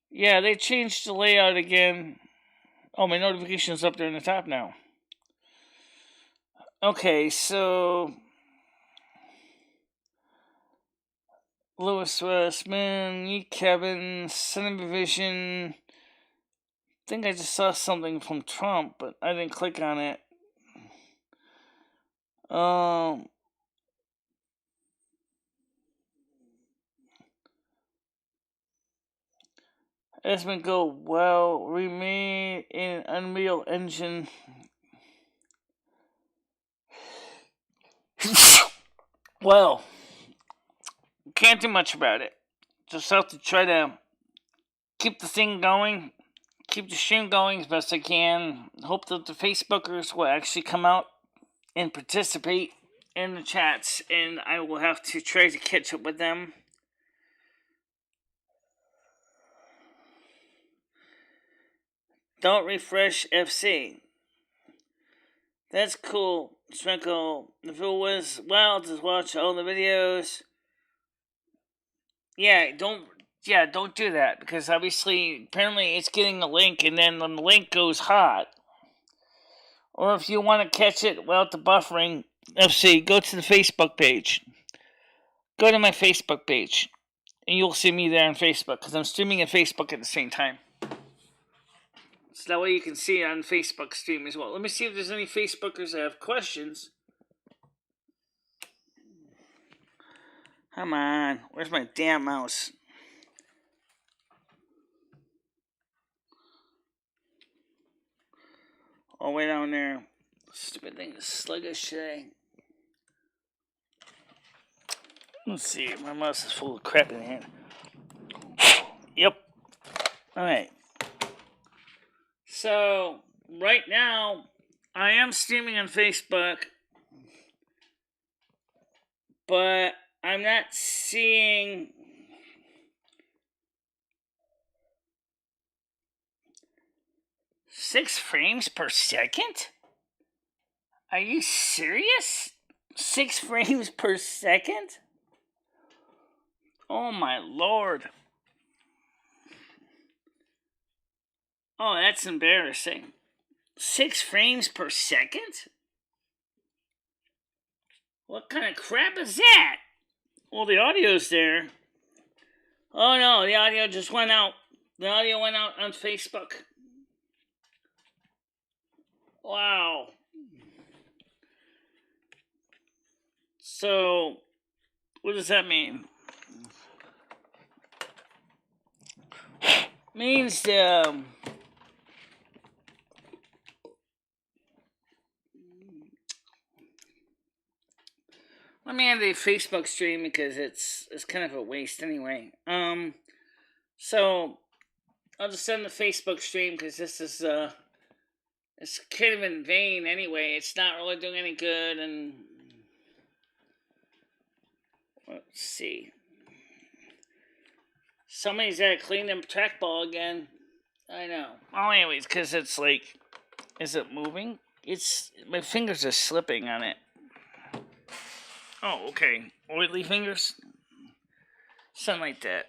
Yeah, they changed the layout again. Oh, my notification's up there in the top now. Okay, so Lewis Westman, Kevin, Cinema Vision. I think I just saw something from Trump, but I didn't click on it. Esmond Go well remade in Unreal Engine. Well, can't do much about it. Just have to try to keep the thing going, keep the stream going as best I can. Hope that the Facebookers will actually come out and participate in the chats, and I will have to try to catch up with them. Don't refresh FC. That's cool, Sprinkle. If it was wild to watch all the videos, don't do that, because obviously, apparently it's getting a link, and then when the link goes hot, or if you want to catch it without the buffering, FC, go to the Facebook page. Go to my Facebook page, and you'll see me there on Facebook, because I'm streaming at Facebook at the same time. So that way you can see it on Facebook stream as well. Let me see if there's any Facebookers that have questions. Come on, where's my damn mouse? All the way down there. Stupid thing is sluggish today. Let's see, my mouse is full of crap in the hand. Yep. Alright. So, right now, I am streaming on Facebook, but I'm not seeing 6 frames per second? Are you serious? 6 frames per second? Oh my lord. Oh, that's embarrassing. 6 frames per second? What kind of crap is that? Well, the audio's there. Oh no, the audio just went out. The audio went out on Facebook. Wow. So, what does that mean? Means Let me end the Facebook stream because it's kind of a waste anyway. So I'll just end the Facebook stream because this is it's kind of in vain anyway. It's not really doing any good, and let's see. Somebody's got to clean them trackball again. I know. Well, anyways, because it's like, is it moving? My fingers are slipping on it. Oh, okay. Oily fingers? Something like that.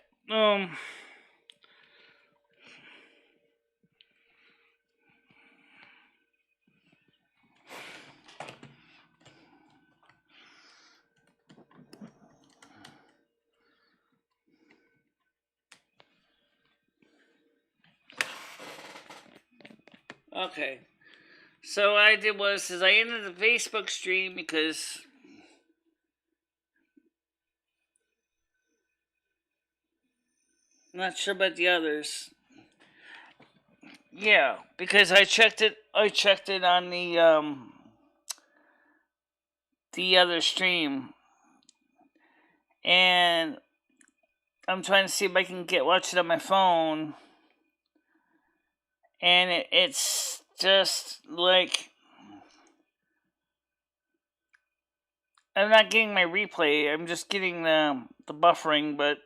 Okay. So what I did was I ended the Facebook stream because I'm not sure about the others. Yeah, because I checked it on the other stream, and I'm trying to see if I can watch it on my phone, and it's just like I'm not getting my replay. I'm just getting the buffering, but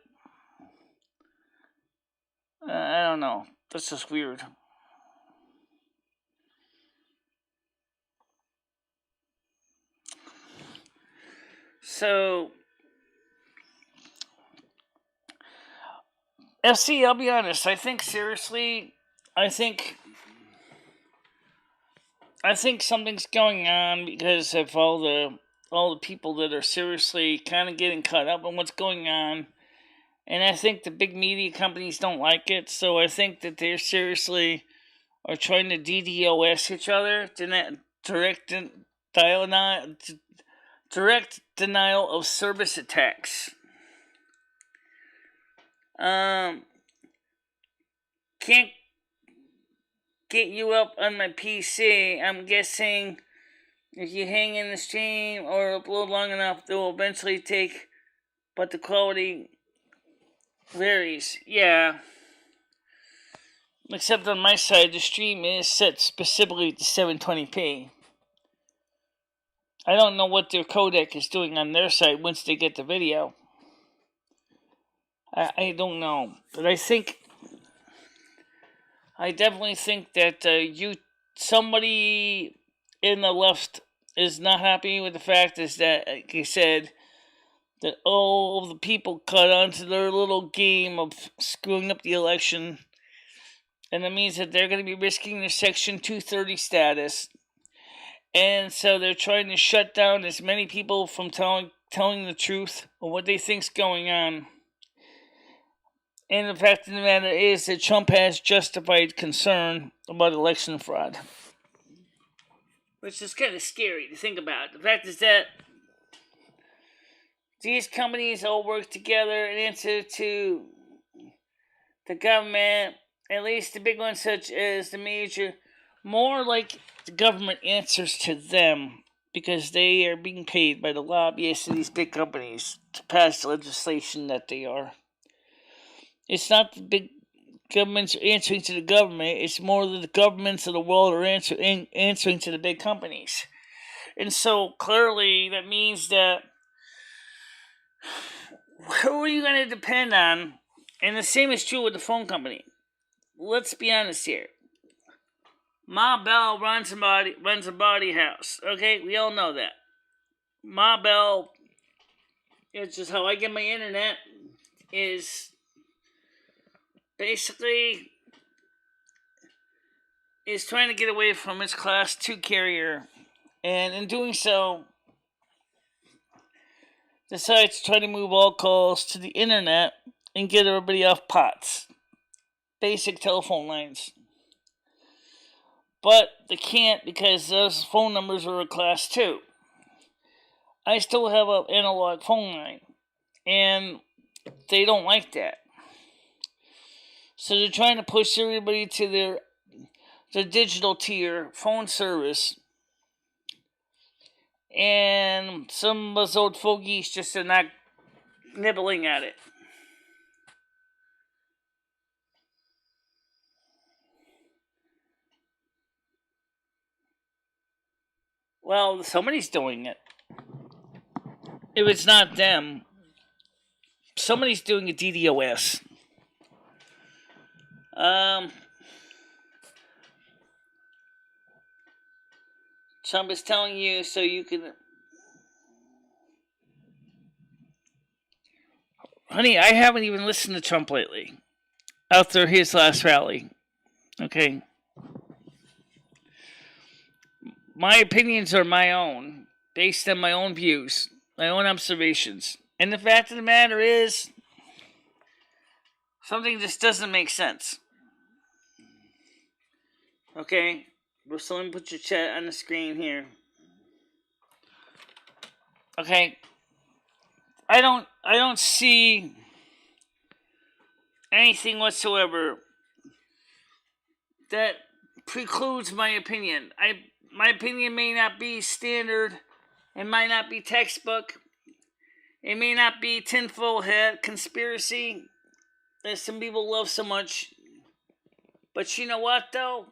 I don't know. That's just weird. So, FC, I'll be honest. I think something's going on because of all the people that are seriously kind of getting caught up on what's going on. And I think the big media companies don't like it, so I think that they're seriously are trying to DDoS each other, direct denial of service attacks. Can't get you up on my PC. I'm guessing if you hang in the stream or upload long enough, they will eventually take, but the quality varies. Yeah. Except on my side, the stream is set specifically to 720p. I don't know what their codec is doing on their side once they get the video. I don't know. But I definitely think that somebody in the left is not happy with the fact is that, like I said, that all of the people caught onto their little game of screwing up the election. And that means that they're going to be risking their Section 230 status. And so they're trying to shut down as many people from telling the truth of what they think's going on. And the fact of the matter is that Trump has justified concern about election fraud. Which is kind of scary to think about. The fact is that these companies all work together and answer to the government, at least the big ones such as the major, more like the government answers to them because they are being paid by the lobbyists of these big companies to pass the legislation that they are. It's not the big governments answering to the government, it's more that the governments of the world are answering to the big companies. And so clearly that means that who are you going to depend on? And the same is true with the phone company. Let's be honest here. Ma Bell runs a body house. Okay, we all know that. Ma Bell, it's just how I get my internet, is basically is trying to get away from its Class 2 carrier. And in doing so, decides to try to move all calls to the internet and get everybody off POTS. Basic telephone lines. But they can't because those phone numbers are a Class 2. I still have an analog phone line, and they don't like that. So they're trying to push everybody to their digital tier phone service. and some of us old fogies just are not nibbling at it. Well, somebody's doing it. If it's not them, somebody's doing a DDoS. Trump is telling you so you can... Honey, I haven't even listened to Trump lately. After his last rally. Okay? My opinions are my own, based on my own views, my own observations. And the fact of the matter is, something just doesn't make sense. Okay? So let me put your chat on the screen here. Okay? I don't see anything whatsoever that precludes my opinion. My opinion may not be standard, it might not be textbook, it may not be tinfoil hat conspiracy that some people love so much. But you know what, though?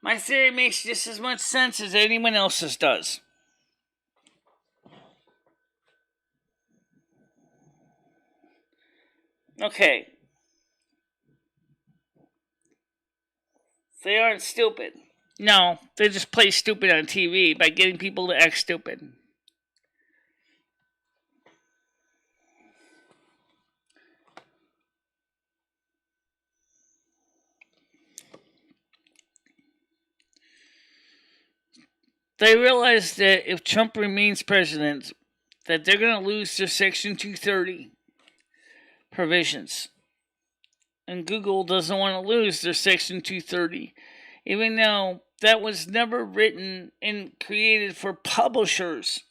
My theory makes just as much sense as anyone else's does. Okay. They aren't stupid. No, they just play stupid on TV by getting people to act stupid. They realize that if Trump remains president, that they're going to lose their Section 230 provisions. And Google doesn't want to lose their Section 230, even though that was never written and created for publishers,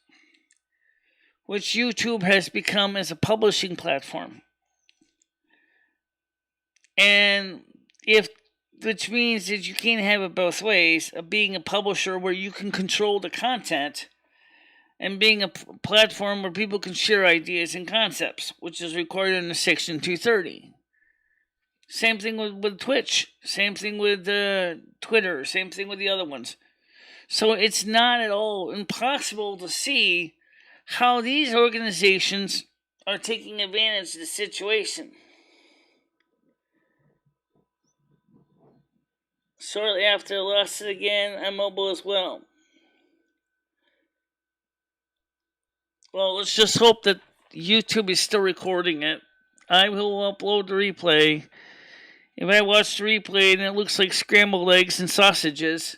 which YouTube has become as a publishing platform. And which means that you can't have it both ways, of being a publisher where you can control the content and being a platform where people can share ideas and concepts, which is required under Section 230. Same thing with Twitch. Same thing with Twitter. Same thing with the other ones. So it's not at all impossible to see how these organizations are taking advantage of the situation. Shortly after I lost it again on mobile as well. Well, let's just hope that YouTube is still recording it. I will upload the replay. If I watch the replay and it looks like scrambled eggs and sausages,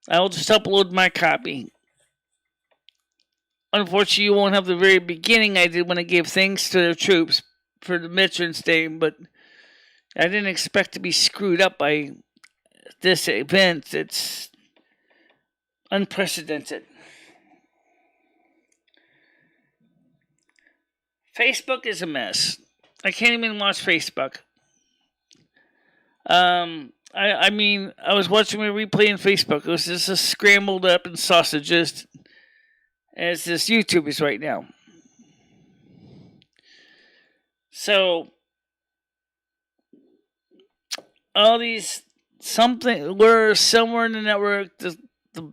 I will just upload my copy. Unfortunately, you won't have the very beginning I did when I gave thanks to the troops for the Veterans Day, but I didn't expect to be screwed up by this event. It's unprecedented. Facebook is a mess. I can't even watch Facebook. I mean, I was watching my replay on Facebook. It was just as scrambled up and sausages as this YouTube is right now. So, all these we're somewhere in the network, the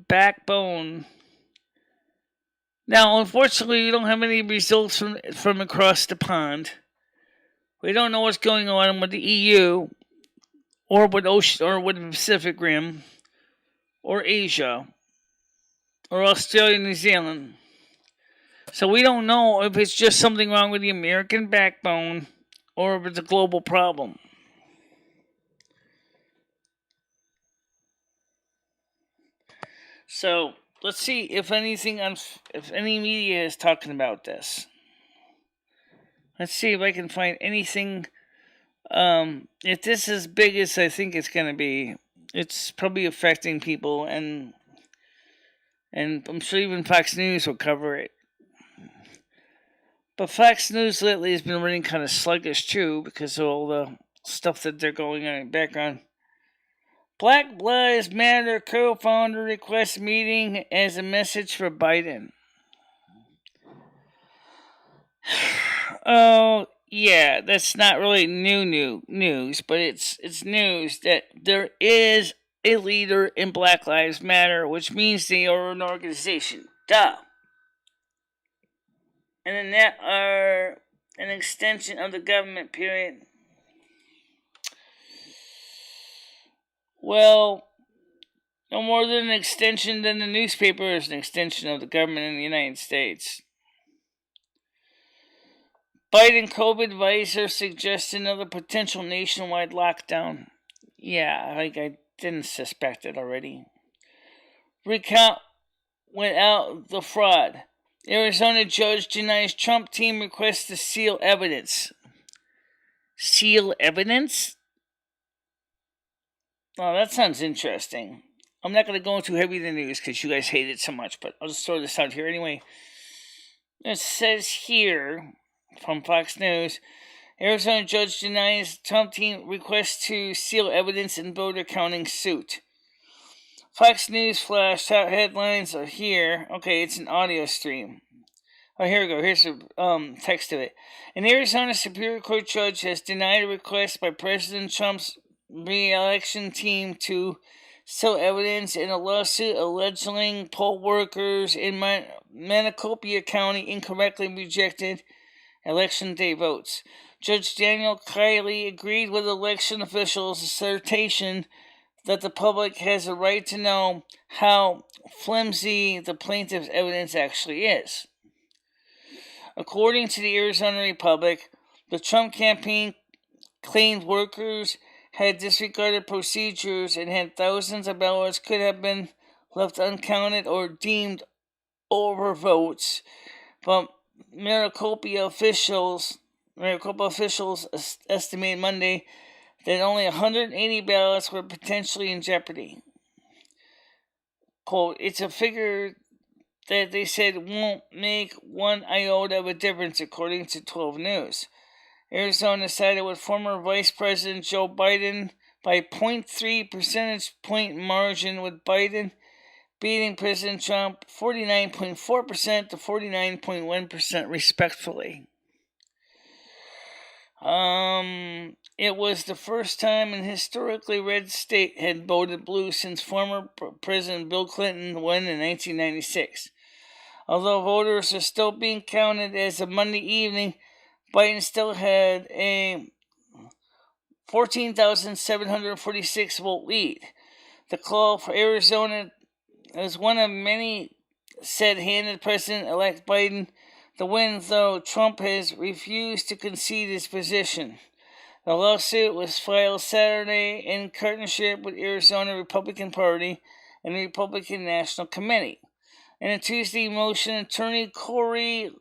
backbone. Now, unfortunately, we don't have any results from across the pond. We don't know what's going on with the EU, or with Ocean, or with the Pacific Rim, or Asia, or Australia and New Zealand. So we don't know if it's just something wrong with the American backbone, or if it's a global problem. So let's see if any media is talking about this. Let's see if I can find anything. If this is as big as I think it's going to be, it's probably affecting people, and I'm sure even Fox News will cover it. But Fox News lately has been running kind of sluggish too, because of all the stuff that they're going on in the background. Black Lives Matter co-founder requests meeting as a message for Biden. Oh, yeah, that's not really new news, but it's news that there is a leader in Black Lives Matter, which means they are an organization. Duh. And then that are an extension of the government, period. Well, no more than an extension than the newspaper is an extension of the government in the United States. Biden COVID advisor suggests another potential nationwide lockdown. Yeah, I didn't suspect it already. Recount without the fraud. Arizona judge denies Trump team request to seal evidence. Seal evidence? Oh, that sounds interesting. I'm not going to go into heavy the news because you guys hate it so much, but I'll just throw this out here anyway. It says here from Fox News, Arizona judge denies Trump team request to seal evidence in voter counting suit. Fox News flash top headlines are here. Okay, it's an audio stream. Oh, here we go. Here's the text of it. An Arizona Superior Court judge has denied a request by President Trump's re-election team to seal evidence in a lawsuit alleging poll workers in Maricopa County incorrectly rejected election day votes. Judge Daniel Kiley agreed with election officials' assertion that the public has a right to know how flimsy the plaintiff's evidence actually is. According to the Arizona Republic, the Trump campaign claimed workers had disregarded procedures and had thousands of ballots could have been left uncounted or deemed overvotes. But Maricopa officials estimated Monday that only 180 ballots were potentially in jeopardy. Quote, it's a figure that they said won't make one iota of a difference, according to 12 News. Arizona sided with former Vice President Joe Biden by 0.3 percentage point margin, with Biden beating President Trump 49.4% to 49.1% respectively. It was the first time an historically red state had voted blue since former President Bill Clinton won in 1996. Although voters are still being counted as of Monday evening, Biden still had a 14,746 vote lead. The call for Arizona as one of many said handed President-elect Biden the win, though Trump has refused to concede his position. The lawsuit was filed Saturday in partnership with Arizona Republican Party and the Republican National Committee. In a Tuesday motion, attorney Corey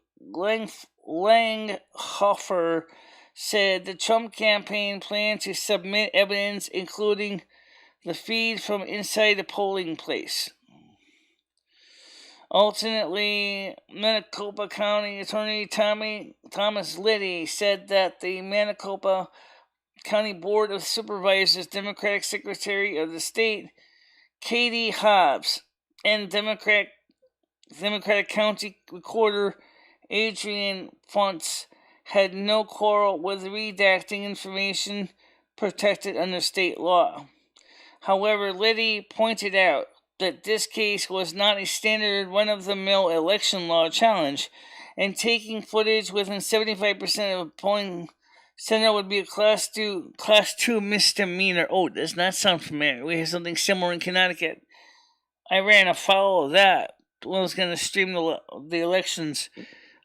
Langhofer said the Trump campaign planned to submit evidence including the feed from inside the polling place. Alternately, Maricopa County Attorney Thomas Liddy said that the Maricopa County Board of Supervisors Democratic Secretary of the State, Katie Hobbs, and Democratic County Recorder Adrian Funtz had no quarrel with redacting information protected under state law. However, Liddy pointed out that this case was not a standard run-of-the-mill election law challenge, and taking footage within 75% of a polling center would be a Class 2 misdemeanor. Oh, does not sound familiar. We have something similar in Connecticut. I ran afoul of that. I was going to stream the elections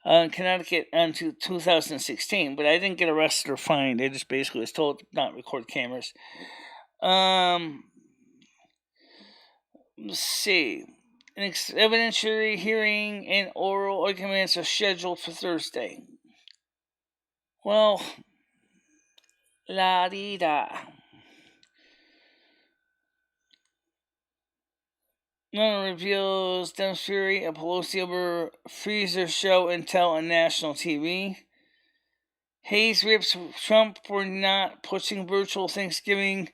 in Connecticut into 2016, but I didn't get arrested or fined. I just basically was told to not record cameras. Let's see. An evidentiary hearing and oral arguments are scheduled for Thursday. Well, la-dee-da. None reveals Dem's fury at Pelosi over freezer show and tell on national TV. Hayes rips Trump for not pushing virtual Thanksgiving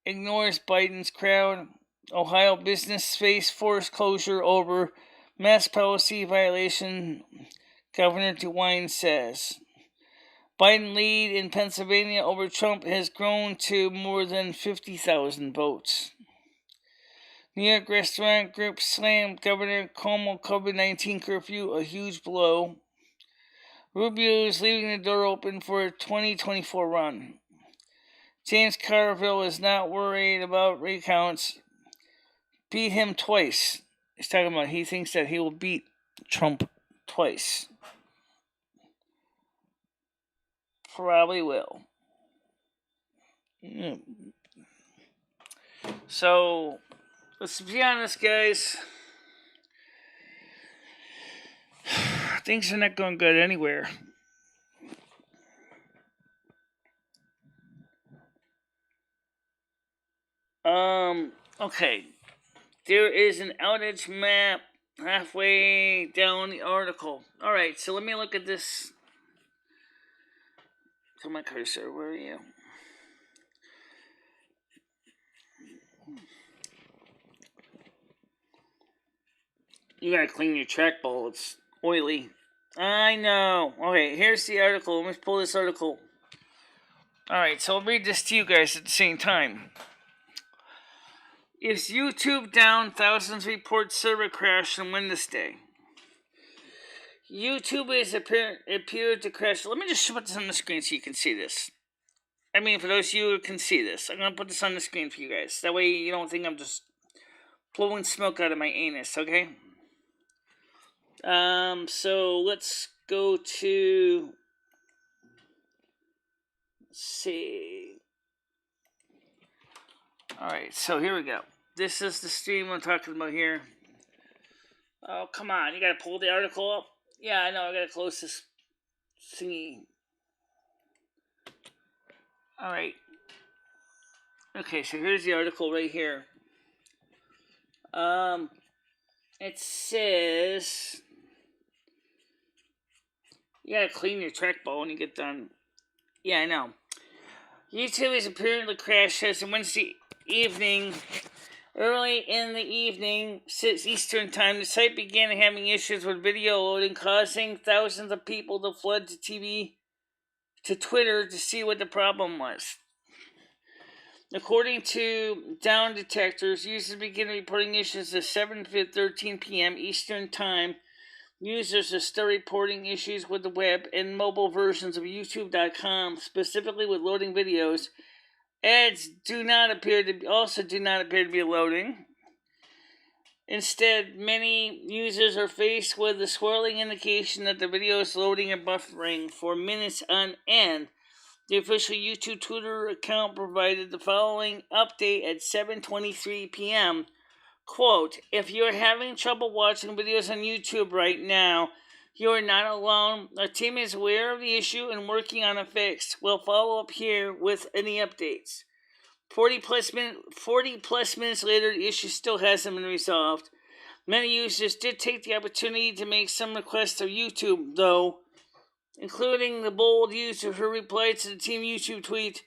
ignores Biden's crowd. Ohio business face forced closure over mask policy violation, Governor DeWine says. Biden lead in Pennsylvania over Trump has grown to more than 50,000 votes. New York restaurant group slammed Governor Cuomo COVID-19 curfew, a huge blow. Rubio is leaving the door open for a 2024 run. James Carville is not worried about recounts. Beat him twice. He's talking about he thinks that he will beat Trump twice. Probably will. So, let's be honest, guys. Things are not going good anywhere. Okay. There is an outage map halfway down the article. Alright, so let me look at this. To my cursor, where are you? You gotta clean your trackball, it's oily. I know. Okay, here's the article. Let me pull this article. Alright, so I'll read this to you guys at the same time. Is YouTube down? Thousands report server crash on Wednesday. YouTube is appeared to crash. Let me just put this on the screen so you can see this. I mean, for those of you who can see this, I'm going to put this on the screen for you guys. That way you don't think I'm just blowing smoke out of my anus, okay? So let's go to... Let's see... Alright, so here we go. This is the stream I'm talking about here. Oh, come on. You gotta pull the article up? Yeah, I know. I gotta close this thingy. Alright. Okay, so here's the article right here. It says... You gotta clean your trackball when you get done. Yeah, I know. YouTube is apparently crashed as on Wednesday evening. Early in the evening, 6 Eastern Time, the site began having issues with video loading, causing thousands of people to flood to Twitter to see what the problem was. According to down detectors, users began reporting issues at 7:13 p.m. Eastern Time. Users are still reporting issues with the web and mobile versions of YouTube.com, specifically with loading videos. Ads do not appear to be loading. Instead, many users are faced with the swirling indication that the video is loading and buffering for minutes on end. The official YouTube Twitter account provided the following update at 7:23 p.m. Quote, if you're having trouble watching videos on YouTube right now, you are not alone. Our team is aware of the issue and working on a fix. We'll follow up here with any updates. 40 plus minutes later, the issue still hasn't been resolved. Many users did take the opportunity to make some requests of YouTube, though, including the bold user who replied to the Team YouTube tweet,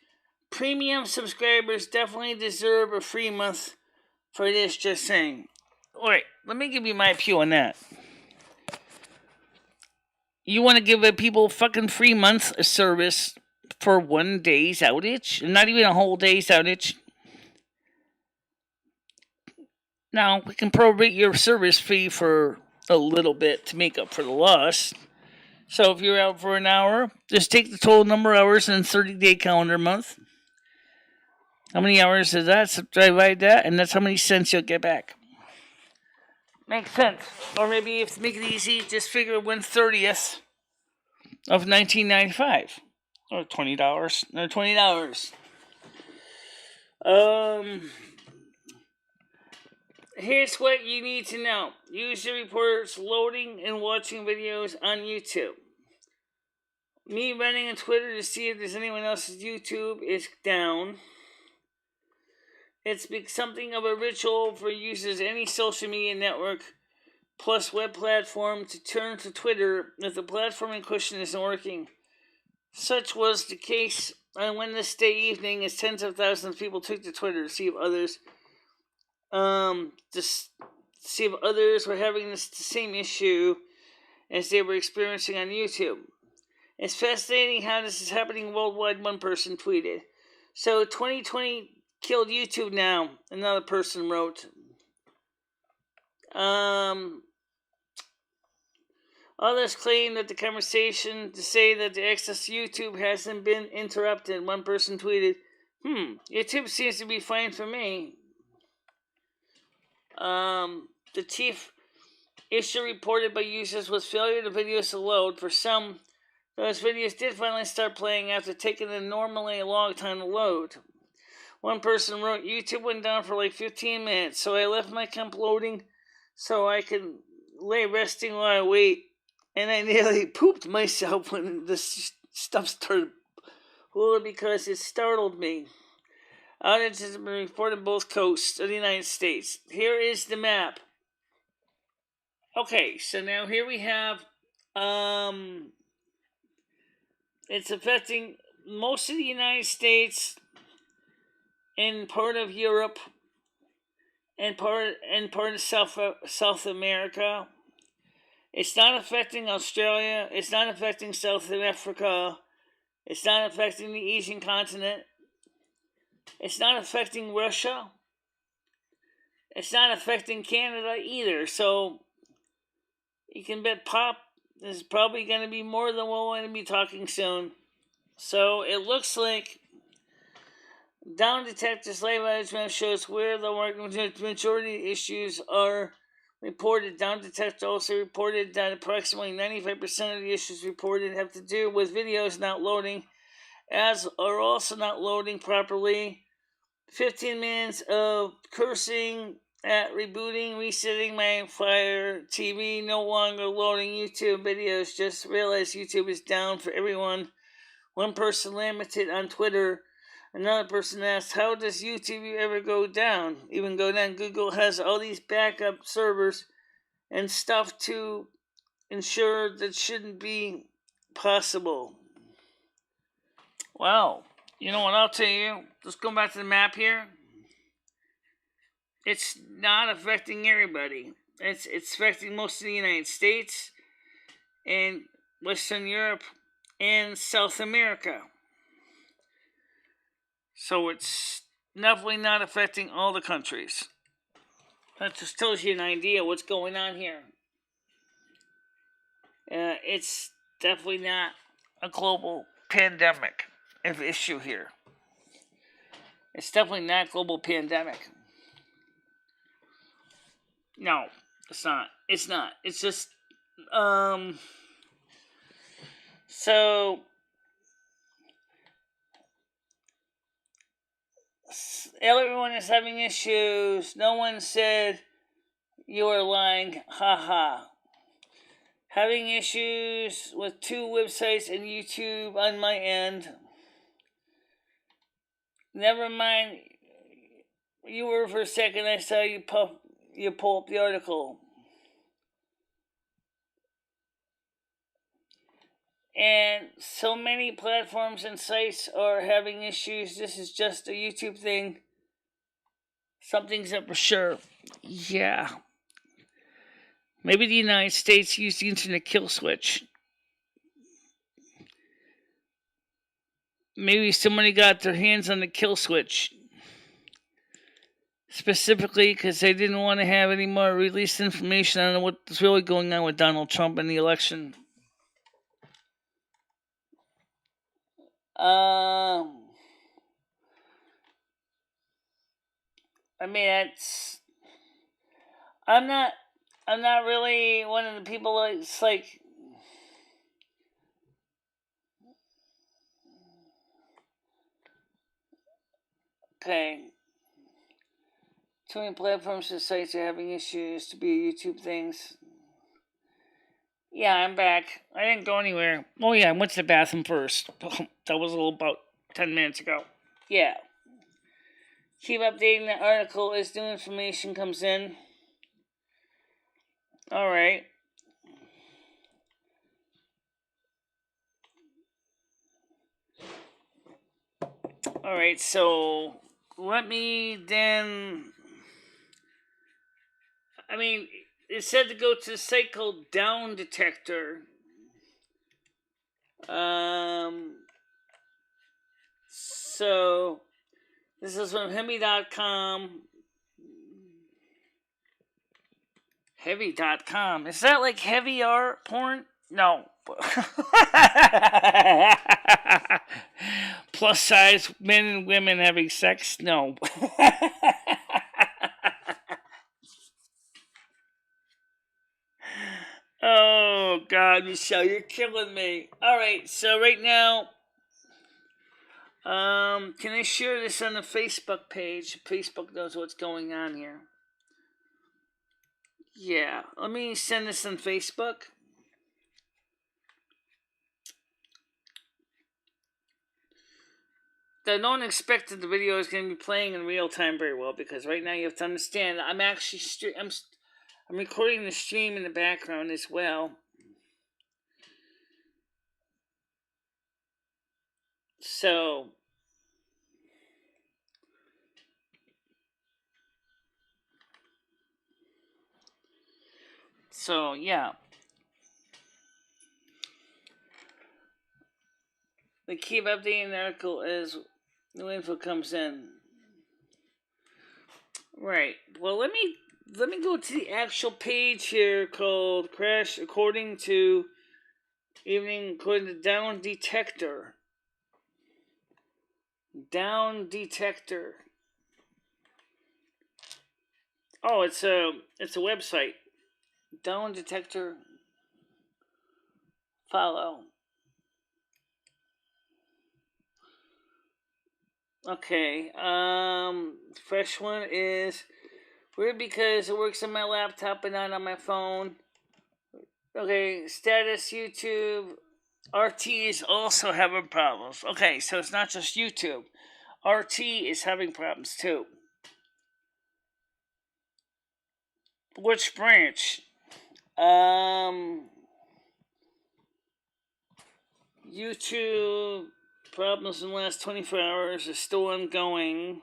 premium subscribers definitely deserve a free month for this, just saying. Alright, let me give you my view on that. You want to give people a fucking free month of service for 1 day's outage? Not even a whole day's outage? Now, we can prorate your service fee for a little bit to make up for the loss. So if you're out for an hour, just take the total number of hours in a 30-day calendar month. How many hours is that? Divide that, and that's how many cents you'll get back. Makes sense. Or maybe if to make it easy, just figure 1/30th of $19.95. Or $20. No, $20. Here's what you need to know. User reports loading and watching videos on YouTube. Me running on Twitter to see if there's anyone else's YouTube is down. It's something of a ritual for users any social media network plus web platform to turn to Twitter if the platform in question isn't working. Such was the case on Wednesday evening as tens of thousands of people took to Twitter to see if others were having the same issue as they were experiencing on YouTube. It's fascinating how this is happening worldwide, one person tweeted. So 2020 killed YouTube now, another person wrote. Others claim that the conversation to say that the access to YouTube hasn't been interrupted. One person tweeted, YouTube seems to be fine for me. The chief issue reported by users was failure of videos to load. For some, those videos did finally start playing after taking a normally long time to load. One person wrote, YouTube went down for like 15 minutes, so I left my comp loading so I could lay resting while I wait. And I nearly pooped myself when the stuff started because it startled me. Outages have been reported on both coasts of the United States. Here is the map. Okay, so now here we have, it's affecting most of the United States and part of Europe and part of South America. It's not affecting Australia. It's not affecting South Africa. It's not affecting the Asian continent. It's not affecting Russia. It's not affecting Canada either. So you can bet Pop is probably going to be more than what we're going to be talking soon. So it looks like Down Detector's live management shows where the majority of issues are reported. Down Detector also reported that approximately 95% of the issues reported have to do with videos not loading, as are also not loading properly. 15 minutes of cursing at rebooting, resetting my Fire TV, no longer loading YouTube videos. Just realized YouTube is down for everyone. One person lamented on Twitter. Another person asked, how does YouTube ever go down? Even go down. Google has all these backup servers and stuff to ensure that shouldn't be possible. Well, you know what I'll tell you? Let's go back to the map here. It's not affecting everybody. It's affecting most of the United States and Western Europe and South America. So it's definitely not affecting all the countries. That just tells you an idea what's going on here. It's definitely not a global pandemic issue here. It's definitely not a global pandemic. No, it's not. It's not. It's just, so everyone is having issues. No one said you are lying. Ha ha. Having issues with 2 websites and YouTube on my end. Never mind. You were for a second. I saw you pull up the article. And so many platforms and sites are having issues. This is just a YouTube thing. Something's up for sure. Yeah. Maybe the United States used the internet kill switch. Maybe somebody got their hands on the kill switch. Specifically because they didn't want to have any more released information on what's really going on with Donald Trump and the election. I mean, that's. I'm not really one of the people that's like. Okay. Too many platforms and sites are having issues to be YouTube things. Yeah, I'm back. I didn't go anywhere. Oh yeah, I went to the bathroom first. That was about 10 minutes ago. Yeah. Keep updating the article as new information comes in. Alright. Alright, so let me then. I mean, it said to go to a site called Down Detector. So this is from heavy.com. Heavy.com. Is that like heavy art porn? No. Plus size men and women having sex? No. Oh, God, Michelle, you're killing me. Alright, so right now, can I share this on the Facebook page? Facebook knows what's going on here. Yeah, let me send this on Facebook. No one expected the video is going to be playing in real time very well, because right now you have to understand I'm actually I'm recording the stream in the background as well. So yeah. They keep updating the article as new info comes in. Right. Well, let me go to the actual page here called Crash according to Down Detector. Down Detector. Oh, it's a website. Down Detector. Follow. Okay. Fresh one is weird because it works on my laptop but not on my phone. Okay. Status YouTube. RT is also having problems. Okay, so it's not just YouTube. RT is having problems too. Which branch? YouTube problems in the last 24 hours are still ongoing.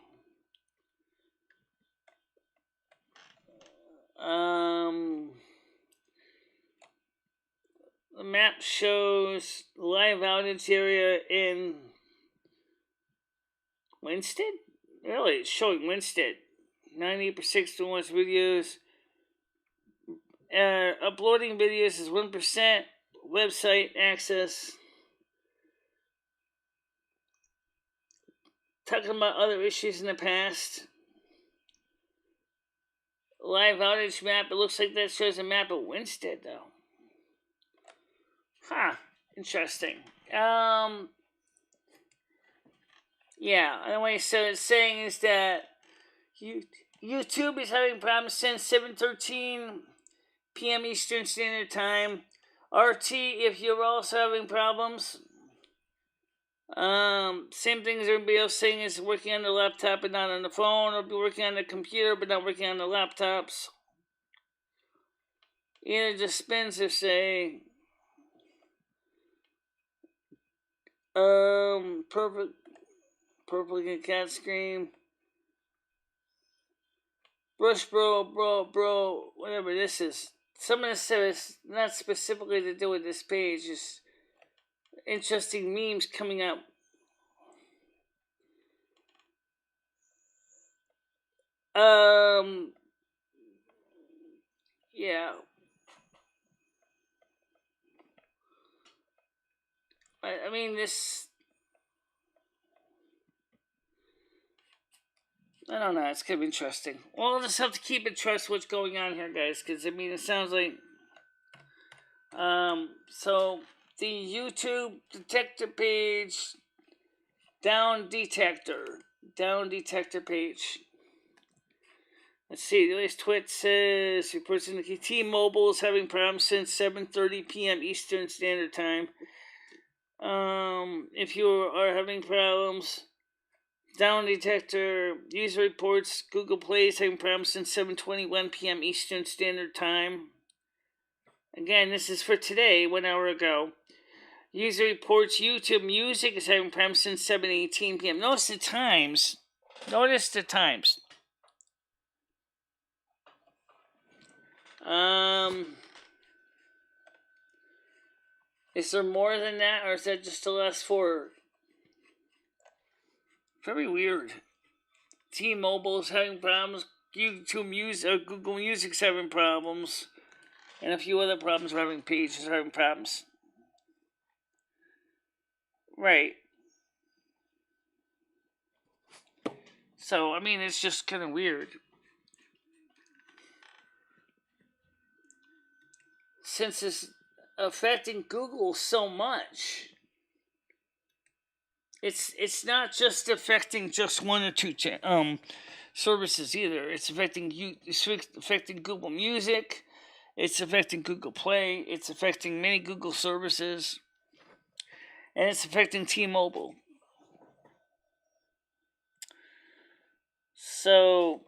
The map shows live outage area in Winston? Really? It's showing Winston. 98% to watch videos. Uploading videos is 1%. Website access. Talking about other issues in the past. Live outage map. It looks like that shows a map of Winstead, though. Huh. Interesting. Yeah. Anyway, so it's saying is that YouTube is having problems since 7:13 p.m. Eastern Standard Time. RT, if you're also having problems, same thing as everybody else saying is working on the laptop but not on the phone, or be working on the computer but not working on the laptops. Either just spins or say, perfect cat scream. Brush bro, whatever this is. Some of this stuff is not specifically to do with this page, just interesting memes coming up. Yeah. I mean, this. I don't know. It's kind of interesting. Well, I'll just have to keep in trust what's going on here, guys, because I mean, it sounds like. So the YouTube detector page, Down Detector page. Let's see. The latest tweet says reports indicate T-Mobile is having problems since 7:30 p.m. Eastern Standard Time. If you are having problems, Down Detector user reports Google Play is having problems since 7:21 p.m. Eastern Standard Time. Again, this is for today, 1 hour ago. User reports YouTube Music is having problems since 7:18 p.m. Notice the times. Is there more than that, or is that just the last four? Very weird. T-Mobile is having problems. YouTube Music, Google Music's having problems, and a few other problems are having pages having problems. Right. So, I mean, it's just kind of weird. Since it's affecting Google so much, it's not just affecting just one or two services either. It's affecting Google Music. It's affecting Google Play. It's affecting many Google services, and it's affecting T-Mobile. So,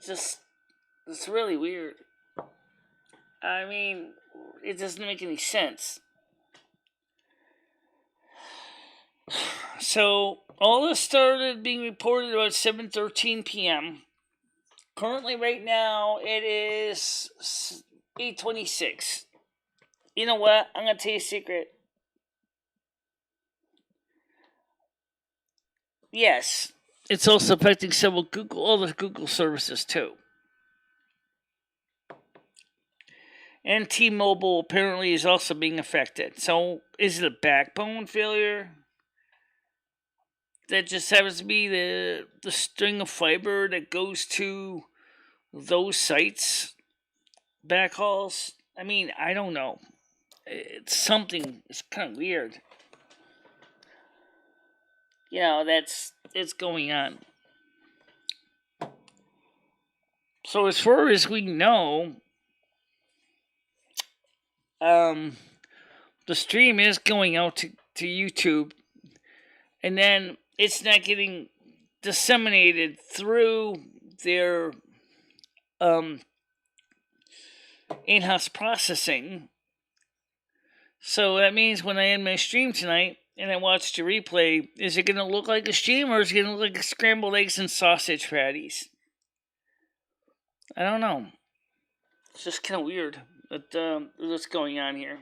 it's really weird. I mean, it doesn't make any sense. So, all this started being reported about 7:13 p.m. Currently, right now, it is 8:26. You know what? I'm going to tell you a secret. Yes, it's also affecting several other Google services too. And T-Mobile apparently is also being affected. So, is it a backbone failure? That just happens to be the string of fiber that goes to those sites backhauls. I mean, I don't know. It's something. It's kind of weird. You know, it's going on. So as far as we know, the stream is going out to YouTube, and then it's not getting disseminated through their in-house processing. So that means when I end my stream tonight and I watch the replay, is it going to look like a stream or is it going to look like scrambled eggs and sausage patties? I don't know. It's just kind of weird what's going on here.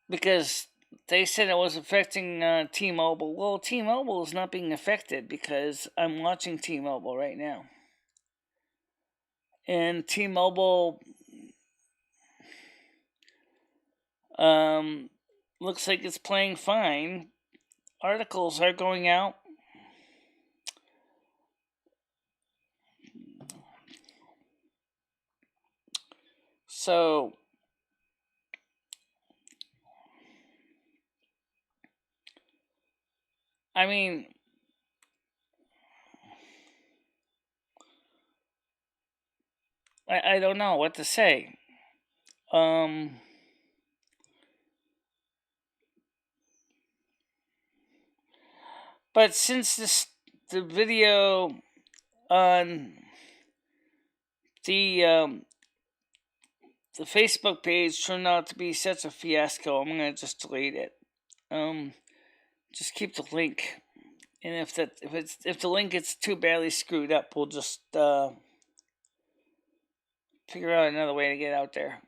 Because they said it was affecting T-Mobile. Well, T-Mobile is not being affected because I'm watching T-Mobile right now. And T-Mobile looks like it's playing fine. Articles are going out. So, I mean, I don't know what to say. But since the video on the Facebook page turned out to be such a fiasco, I'm gonna just delete it. Just keep the link, and if the link gets too badly screwed up, we'll just figure out another way to get out there.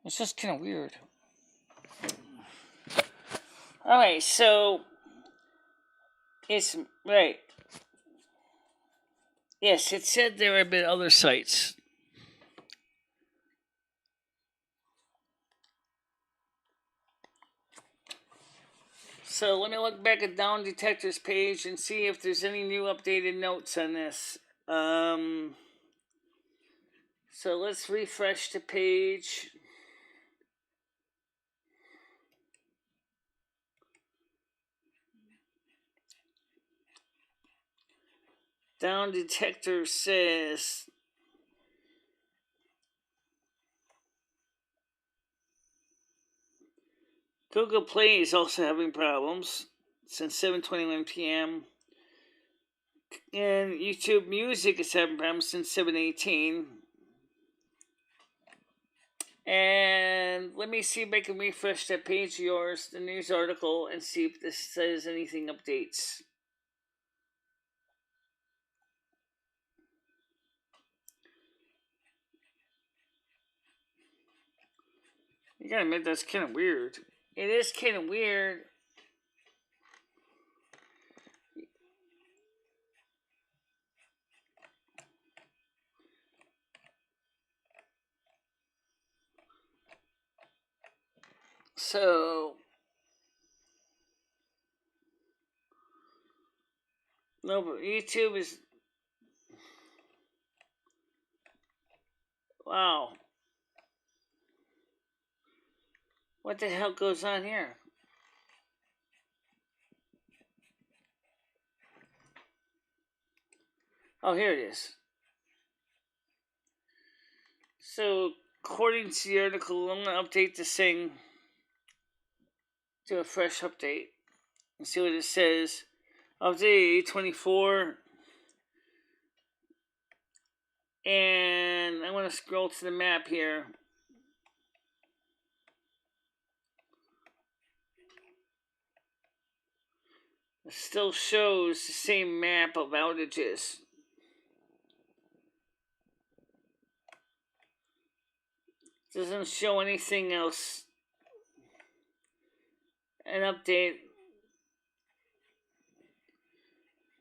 It's just kind of weird. Alright, so it's right. Yes, it said there have been other sites. So let me look back at Down Detector's page and see if there's any new updated notes on this. So let's refresh the page. Down Detector says Google Play is also having problems since 7:21 p.m. And YouTube Music is having problems since 718. And let me see if I can refresh that page of yours, the news article, and see if this says anything updates. You gotta admit, that's kind of weird. It is kind of weird. So, no, but YouTube is. Wow. What the hell goes on here? Oh, here it is. So, according to the article, I'm going to update this thing to a fresh update and see what it says. Update 24. And I want to scroll to the map here. It still shows the same map of outages. Doesn't show anything else. An update.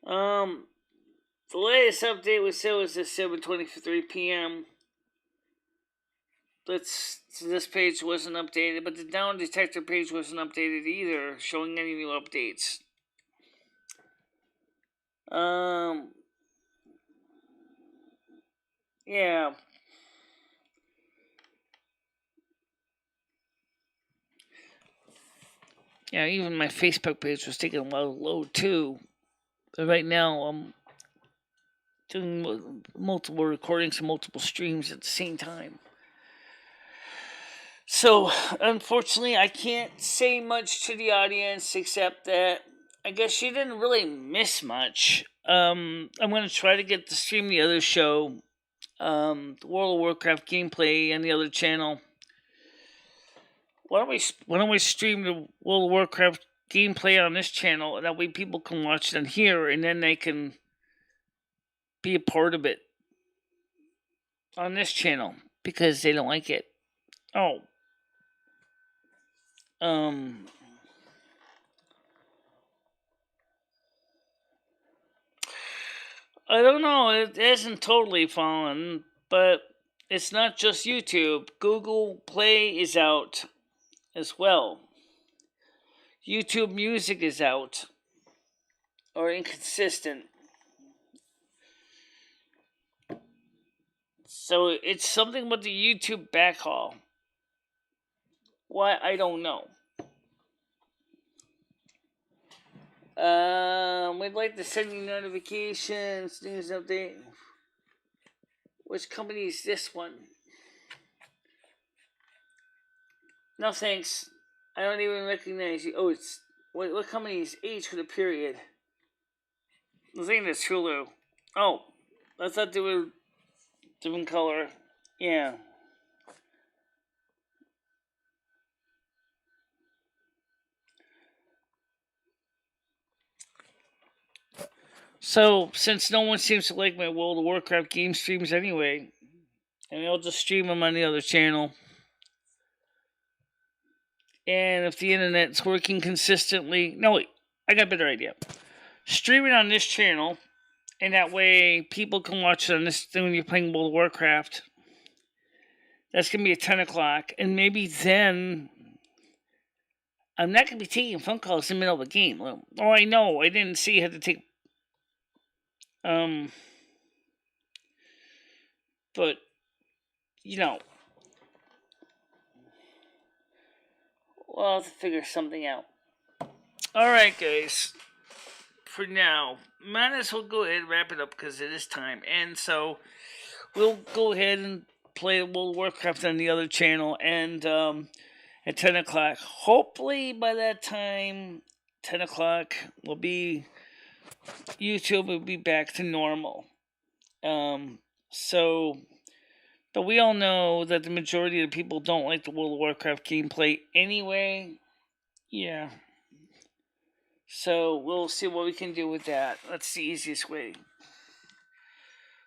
The latest update was said was at 7:23 p.m. This page wasn't updated, but the down detector page wasn't updated either, showing any new updates. Yeah. Yeah, even my Facebook page was taking a while to load too. But right now, I'm doing multiple recordings and multiple streams at the same time. So, unfortunately, I can't say much to the audience except that I guess you didn't really miss much. I'm going to try to get to stream the other show, the World of Warcraft gameplay, on the other channel. Why don't we stream the World of Warcraft gameplay on this channel? That way people can watch it on here, and then they can be a part of it on this channel because they don't like it. Oh. I don't know. It hasn't totally fallen, but it's not just YouTube. Google Play is out as well. YouTube Music is out or inconsistent. So it's something with the YouTube backhaul. Why, I don't know. We'd like to send you notifications, news update. Which company is this one? No thanks. I don't even recognize you. Oh, it's what company is H with a period? I think that's Hulu. Oh, I thought they were different color. Yeah. So, since no one seems to like my World of Warcraft game streams anyway, and I'll just stream them on the other channel. And if the internet's working consistently... No, wait. I got a better idea. Stream it on this channel, and that way people can watch it on this thing when you're playing World of Warcraft. That's going to be at 10 o'clock, and maybe then... I'm not going to be taking phone calls in the middle of a game. Oh, I know. I didn't see you had to take... But, you know... We'll have to figure something out. Alright, guys. For now, might as well go ahead and wrap it up because it is time. And so, we'll go ahead and play World of Warcraft on the other channel. And at 10 o'clock, hopefully by that time, 10 o'clock, we'll be YouTube will be back to normal. But we all know that the majority of the people don't like the World of Warcraft gameplay anyway. Yeah. So we'll see what we can do with that. That's the easiest way.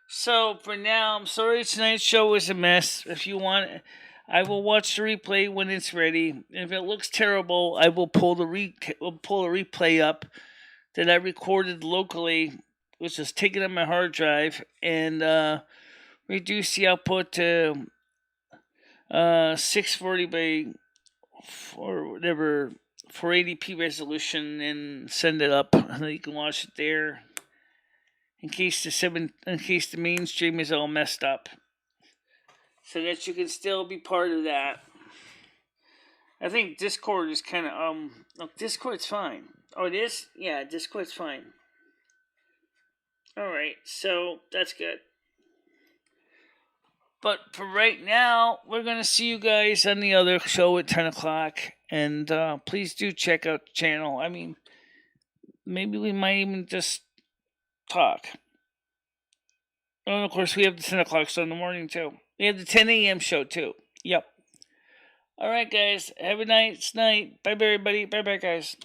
So for now, I'm sorry tonight's show was a mess. If you want, I will watch the replay when it's ready. And if it looks terrible, I will pull the replay up that I recorded locally, which is taken on my hard drive, and reduce the output to 640 by or whatever 480p resolution and send it up, and then you can watch it there. In case the mainstream is all messed up, so that you can still be part of that. I think Discord is kind of Discord's fine. Oh, it is? Yeah, Discord's fine. All right, so that's good. But for right now, we're going to see you guys on the other show at 10 o'clock. And please do check out the channel. I mean, maybe we might even just talk. And of course, we have the 10 o'clock show in the morning, too. We have the 10 a.m. show, too. Yep. All right, guys. Have a nice night. Bye, everybody. Bye-bye, guys.